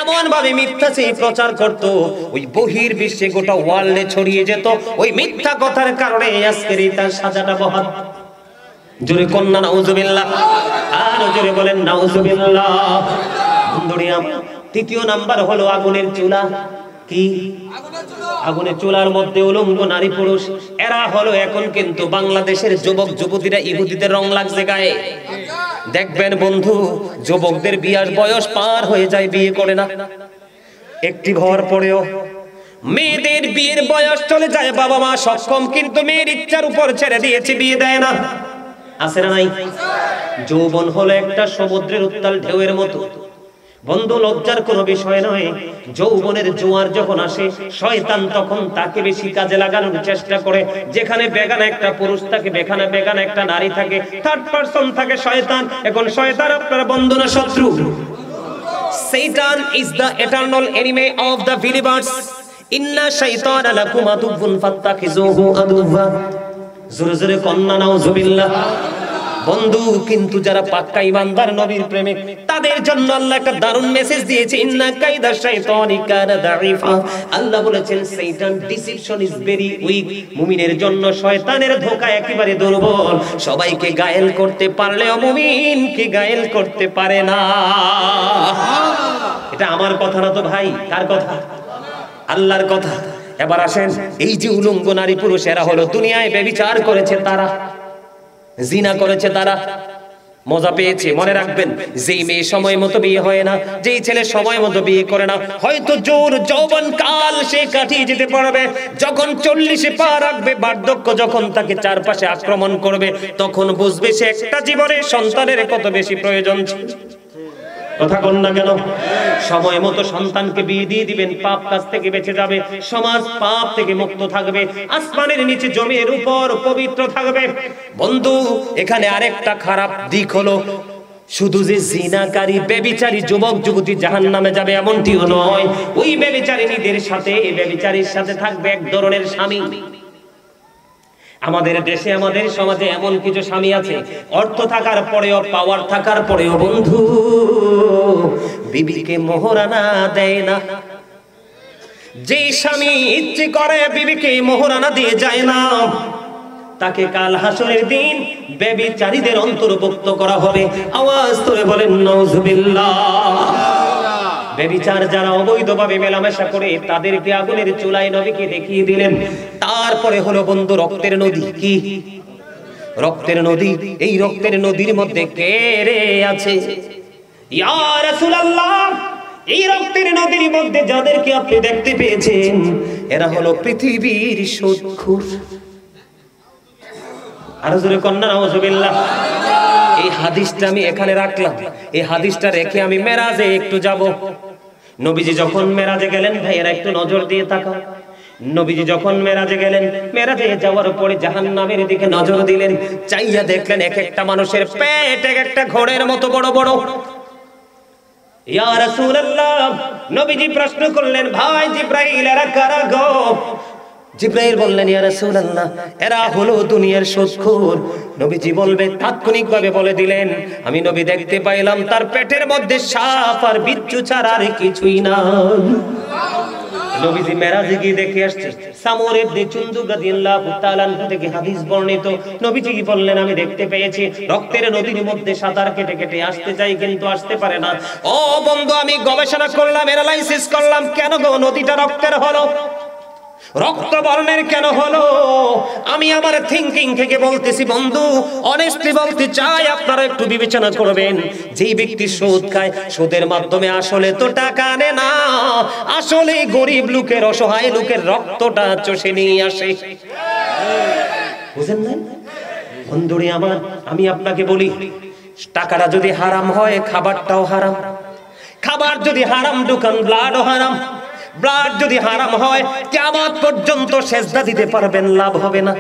এমন ভাবে মিথ্যা প্রচার করত, ওই বহির বিশ্বে গোটা ওয়ার্ল্ডে ছড়িয়ে যেত। ওই মিথ্যা কথার কারণে আজকের এই তার সাজাটা বহাল। জোরে কন্যা নাউজুবিল্লাহ, আর জোরে বলেন নাউজুবিল্লাহ। বন্ধুরে আমার, তৃতীয় নাম্বার হলো আগুনের চুলা। কি? আগুনের চুলার মধ্যে উলঙ্গ নারী পুরুষ। এরা হলো এখন কিন্তু বাংলাদেশের যুবক যুবতীরা ইহুদিদের রং লাগছে গায়ে। দেখবেন বন্ধু, যুবকদের বিয়ার বয়স পার হয়ে যায়, বিয়ে করে না। একটি ঘর পড়েও মেয়েদের বিয়ের বয়স চলে যায়, বাবা মা সক্ষম কিন্তু মেয়ের ইচ্ছার উপর ছেড়ে দিয়েছে, বিয়ে দেয় না। আছে না নাই? যৌবন হলো একটা সমুদ্রের উত্তাল ঢেউয়ের মতো। বন্ধু, লজ্জার কোনো বিষয় নয়। যৌবনের জোয়ার যখন আসে, শয়তান তখন তাকে বেশি কাজে লাগানোর চেষ্টা করে। যেখানে বেগানা একটা পুরুষ থাকে, বেগানা একটা নারী থাকে, থার্ড পারসন থাকে শয়তান। এখন শয়তান আপনার বন্ধু না শত্রু? Satan is the eternal enemy of the believers. Inna shaytana lakum aduwwun fattakhizuhu aduwwa. জোরে জোরে কন্না নাউজুবিল্লাহ। বন্ধু, কিন্তু যারা পাক্কা ইমানদার নবীর প্রেমিক, তাদের জন্য আল্লাহ একটা দারুণ মেসেজ দিয়েছে, ইন্না কাইদা শাইতানি কানা দাঈফা। আল্লাহ বলেছেন শয়তান ডিসিপশন ইজ ভেরি উইক। মুমিনের জন্য শয়তানের ধোঁকা একেবারে দুর্বল। সবাইকে গায়েল করতে পারলেও মুমিনকে গায়েল করতে পারে না। এটা আমার কথা না তো ভাই, কার কথা? আল্লাহর কথা। এবার আসেন, এই যে উলঙ্গ নারী পুরুষ, এরা হলো দুনিয়ায় ব্যভিচার করেছে, তারা জিনা করেছে, তারা মজা পেয়েছে। মনে রাখবেন, যেই মেয়ে সময় মতো বিয়ে হয় না, যেই ছেলে সময় মতো বিয়ে করে না, হয়তো জোর যৌবন কাল সে কাটিয়ে যেতে পারবে, যখন 40-এ পা রাখবে, বার্ধক্য যখন তাকে চারপাশে আক্রমণ করবে, তখন বুঝবে সে একটা জীবনের সন্তানের কত বেশি প্রয়োজন ছিল। কথা কন না কেন? সময় মতো সন্তানকে বিয়ে দিয়ে দিবেন, পাপ কাজ থেকে বেঁচে যাবে, সমাজ পাপ থেকে মুক্ত থাকবে, আসমানের নিচে জমির উপর পবিত্র থাকবে। বন্ধু, এখানে আরেকটা খারাপ দিক হলো, শুধু যে জিনাকারী ব্যভিচারী যুবক যুবতী জাহান্নামে যাবে এমনটিও নয়, ওই ব্যভিচারিণীদের সাথে, ব্যভিচারীর সাথে থাকবে এক ধরনের স্বামী। আমাদের দেশে, আমাদের সমাজে এমন কিছু স্বামী আছে, অর্থ থাকার পরেও, পাওয়ার থাকার পরেও বন্ধু বিবিকে মোহরানা দেয় না। যে স্বামী ইচ্ছে করে বিবিকে মোহরানা দিয়ে যায় না, তাকে কাল হাসরের দিন ব্যভিচারীদের অন্তর্ভুক্ত করা হবে। আওয়াজ করে বলেন নাউজুবিল্লাহ। ব্যভিচার যারা অবৈধভাবে মেলামেশা করে, তাদেরকে আগুনের চুলায় নবীকে দেখিয়ে দিলেন। তারপরে হলো বন্ধু রক্তের নদী। কি রক্তের নদী? এই রক্তের নদীর মধ্যে কে রে আছে? ইয়া রাসূলুল্লাহ, এই রক্তের নদীর মধ্যে যাদেরকে আপনি দেখতে পেয়েছেন, এরা হলো পৃথিবীর সুদখোর। আর জোরে কন্না নাউজুবিল্লাহ। এই হাদিসটা আমি এখানে রাখলাম, এই হাদিসটা রেখে আমি মেরাজে একটু যাব। নবীজি যখন মেরাজে গেলেন, ভাইয়েরা একটু নজর দিয়ে তাকাও। নবীজি যখন মেরাজে গেলেন, মেরাজে যাওয়ার পরে জাহান্নামের দিকে নজর দিলেন, চাইয়া দেখলেন এক একটা মানুষের পেট এক একটা ঘোড়ের মতো বড় বড়। ইয়া রাসূলুল্লাহ, নবীজি প্রশ্ন করলেন, ভাই জিব্রাইল, এরা কারা গো? জিব্রাইল বললেন, ইয়া রাসূলুল্লাহ, এরা হলো দুনিয়ার সুদখোর। নবীজি বলবে, তাৎক্ষণিকভাবে বলে দিলেন, আমি নবী দেখতে পাইলাম তার পেটের মধ্যে সাপ আর বিচ্ছু ছাড়া আর কিছুই না। নবীজি মেরাজে গিয়ে দেখে আসছে। সামর ইবনে জুনদুব রাদিয়াল্লাহু তাআলা আনহু থেকে হাদিস বর্ণিত, নবীজি কি বললেন, আমি দেখতে পেয়েছি রক্তের নদীর মধ্যে সাঁতার কেটে কেটে আসতে চাই, কিন্তু আসতে পারে না। ও বন্ধু, আমি গবেষণা করলাম, অ্যানালাইসিস করলাম, কেন গো নদীটা রক্তের হলো, রক্ত বর্ণের কেন হলো? আমি আমার থিংকিং থেকে বলতেছি বন্ধু, অনেস্টলি বলতে চাই, আপনারা একটু বিবেচনা করবেন। যেই ব্যক্তি সুদ খায়, সুদের মাধ্যমে আসলে তো টাকা আনে না, আসলে গরিব লোকের, অসহায় লোকের রক্তটা চষে নিয়ে আসে। বুঝেন না বন্ধুরে আমার? আমি আপনাকে বলি, টাকাটা যদি হারাম হয়, খাবারটাও হারাম। খাবার যদি হারাম, দোকান ব্লাডও হারাম। ব্লাড যদি হারাম হয়, কিয়ামত পর্যন্ত সেজদা দিতে পারবেন, লাভ হবে না।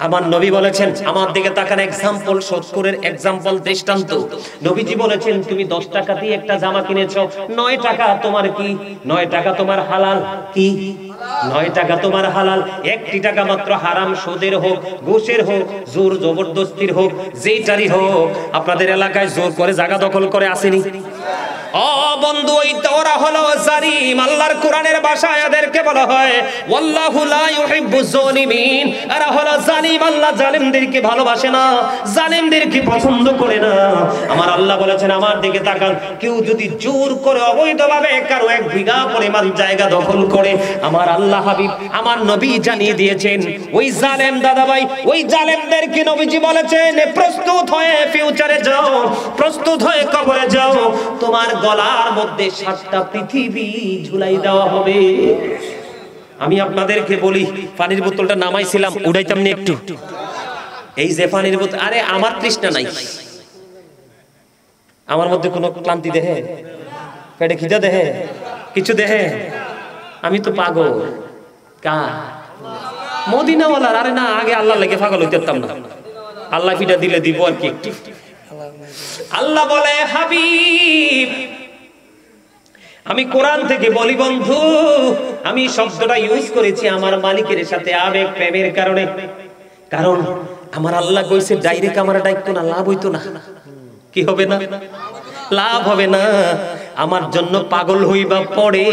আমার নবী বলেছেন, আমার দিকে তাকান, एग्जांपल, সুদখোরের एग्जांपल, দৃষ্টান্ত। নবীজি বলেছেন, তুমি 10 টাকা দিয়ে একটা জামা কিনেছো, 9 টাকা তোমার কি? 9 টাকা তোমার হালাল। কি? 9 টাকা তোমার হালাল, 1টি টাকা মাত্র হারাম, সুদের হোক, ঘুষের হোক, জোর জবরদস্তির হোক, যেইটারই হোক। আপনাদের এলাকায় জোর করে জায়গা দখল করে আসেনি? ও বন্ধু, ওরা হলো জালিম। আল্লাহর কোরআনের ভাষায় এদেরকে বলা হয় ওয়াল্লাহু লা ইউহিব্বুজ জালিমিন। এরা হলো জালিম, আল্লাহ জালিমদেরকে ভালোবাসে না, জালিমদেরকে পছন্দ করে না। আমার আল্লাহ বলেছেন, আমার দিকে তাকান, কেউ যদি জোর করে অবৈধভাবে কারো 1 বিঘা পরিমাণ জায়গা দখল করে, আমার আল্লাহ হাবিব, আমার নবী জানিয়ে দিয়েছেন, ওই জালেম দাদা ভাই, ওই জালেমদেরকে নবীজি বলেছেন, প্রস্তুত হয়ে ফিউচারে যাও, প্রস্তুত হয়ে কবরে যাও, তোমার গলার মধ্যে 7টা পৃথিবী ঝুলাই দেওয়া হবে। আমি আপনাদেরকে বলি, পানির বোতলটা নামাইছিলাম, উড়াইতাম না একটু? এই যে পানির বোতল, আরে আমার তৃষ্ণা নাই, আমার মধ্যে কোনো ক্লান্তি দেহে, পেটে খিদা দেহে, কিছু দেহে? আমি তো পাগল। কার? মদিনাওয়ালার। আরে না, আগে আল্লাহ লাগে পাগল হইতাম না, আল্লাহ পিঠা দিলে দিব আর কি। আল্লাহ বলে, হাবিব, আমি কোরআন থেকে বলি বন্ধু, আমি শব্দটা ইউজ করেছি আমার মালিকের সাথে আবেগ প্রেমের কারণে। কারণ আমার আল্লাহ কইছে, ডাইরেক্ট আমার ডাইতো না, লাভ হইতো না। কি হবে না? লাভ হবে না। আমার জন্য পাগল হইবা পড়ে,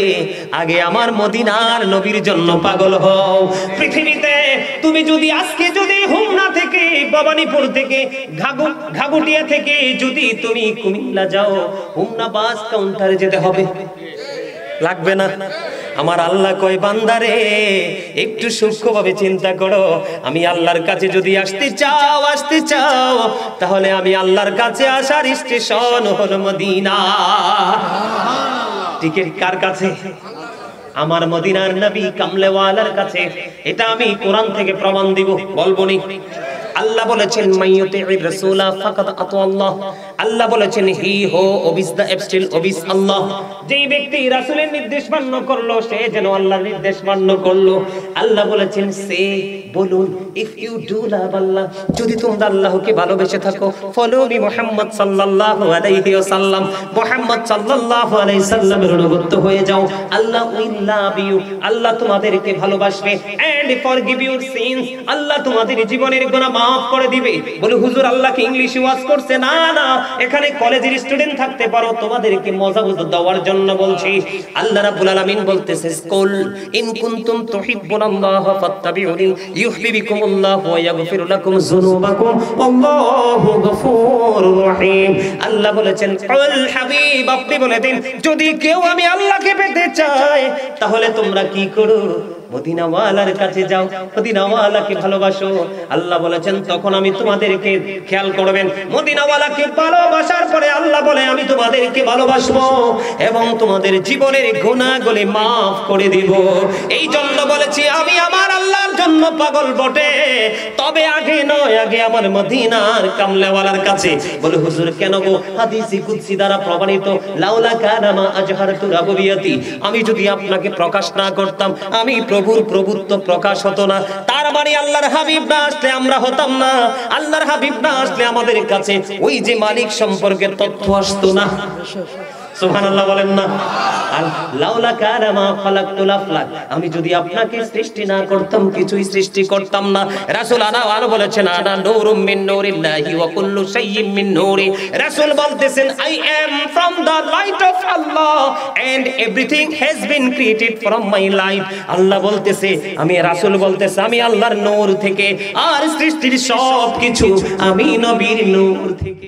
আগে আমার মদিনার নবীর জন্য পাগল হও। পৃথিবীতে তুমি যদি আজকে যদি হোমনা থেকে, ভবানীপুর থেকে, ঘাগুটিয়া থেকে যদি তুমি কুমিল্লা যাও, হোমনা বাস কাউন্টারে যেতে হবে, লাগবে না? আমার আল্লাহ কয় বান্দারে একটু সূক্ষ্মভাবে চিন্তা করো, আমি আল্লাহর কাছে যদি আসতে চাও তাহলে আমি আল্লাহর কাছে আসার স্টেশন হলো মদিনা। টিকিট কার কাছে? আমার মদিনার নবী কামলেওয়ালার কাছে। এটা আমি কোরআন থেকে প্রমাণ দিব, বলবো নি? আল্লাহ বলেছেন মাইয়ুতির রাসূলা ফাকাদ আতা আল্লাহ। আল্লাহ বলেছেন হি হো ওবিস দা এবস্টিল ওবিস আল্লাহ। যেই ব্যক্তি রাসূলের নির্দেশ মান্য করলো সে যেন আল্লাহর নির্দেশ মান্য করলো। আল্লাহ বলেছেন সে বলুন ইফ ইউ ডু লাভ আল্লাহ, যদি তোমরা আল্লাহকে ভালোবেসে থাকো, ফলো মি মুহাম্মদ সাল্লাল্লাহু আলাইহি ওয়াসাল্লাম, মুহাম্মদ সাল্লাল্লাহু আলাইহি সাল্লামের অনুগত হয়ে যাও, আল্লাহ উইল লাভ ইউ, আল্লাহ তোমাদেরকে ভালোবাসবে, এন্ড ফরগিভ ইউর সিনস, আল্লাহ তোমাদের জীবনের গুনাহ মাফ করে দিবে। বলে হুজুর আল্লাহ কি ইংলিশে ওয়াজ করছে? না না, এখানে কলেজের স্টুডেন্ট থাকতে পারো, তোমাদেরকে মজা বুঝ দেওয়ার জন্য বলছি। আল্লাহ রাব্বুল আলামিন বলতেছে কুল ইন কুনতুম তুহিব্বুনাল্লাহ ফাত্তাবিউনি ইউহিব্বুকুমুল্লাহ ওয়া ইয়াগফির লাকুম যুনুবাকুম আল্লাহু গফুরুর রহিম। আল্লাহ বলেছেন কুল হাবিব, আপনি বলে দিন যদি কেউ আমি আল্লাহকে পেতে চায় তাহলে তোমরা কি করো? মদিনাওয়ালার কাছে যাও, মদিনাওয়ালাকে ভালোবাসো। আল্লাহ বলেছেন তখন আমি তোমাদেরকে, খেয়াল করবেন, মদিনাওয়ালাকে ভালোবাসার পরে আল্লাহ বলে আমি তোমাদেরকে ভালোবাসবো এবং তোমাদের জীবনের গুনাহগুলি maaf করে দিব। এই জন্য বলেছি আমি আমার আল্লাহর জন্য পাগল বটে, তবে আগে নয়, আগে আমার মদিনার কামলেওয়ালার কাছে। বলে হুজুর কেন গো? হাদিসে কুদসি দ্বারা প্রমাণিত, লাউলা কানা মা আজহারতু রাবুবিয়াতি, আমি যদি আপনাকে প্রকাশ না করতাম আমি প্রভুর প্রভুত্ব প্রকাশ হতো না। তার মানে আল্লাহর হাবিব না আসলে আমরা হতাম না, আল্লাহর হাবিব না আসলে আমাদের কাছে ওই যে মালিক সম্পর্কে তথ্য আসতো না। সুবহানাল্লাহ বলেন না? লাউলা কানা মা খালাকতুল আফলাক, আমি যদি আপনাকে সৃষ্টি না করতাম কিছুই সৃষ্টি করতাম না। রাসূল আরো বলেছেন আনা নূরুম মিন নূরিল্লাহি ওয়া কুল্লু শাইইন মিন নূরি। রাসূল বলতেছেন I am from the light of Allah and everything has been created from my light. Allah বলতেছে, আমি রাসূল বলতেছে আমি আল্লাহর নূর থেকে, আর সৃষ্টির সব কিছু আমি নবীর নূর থেকে।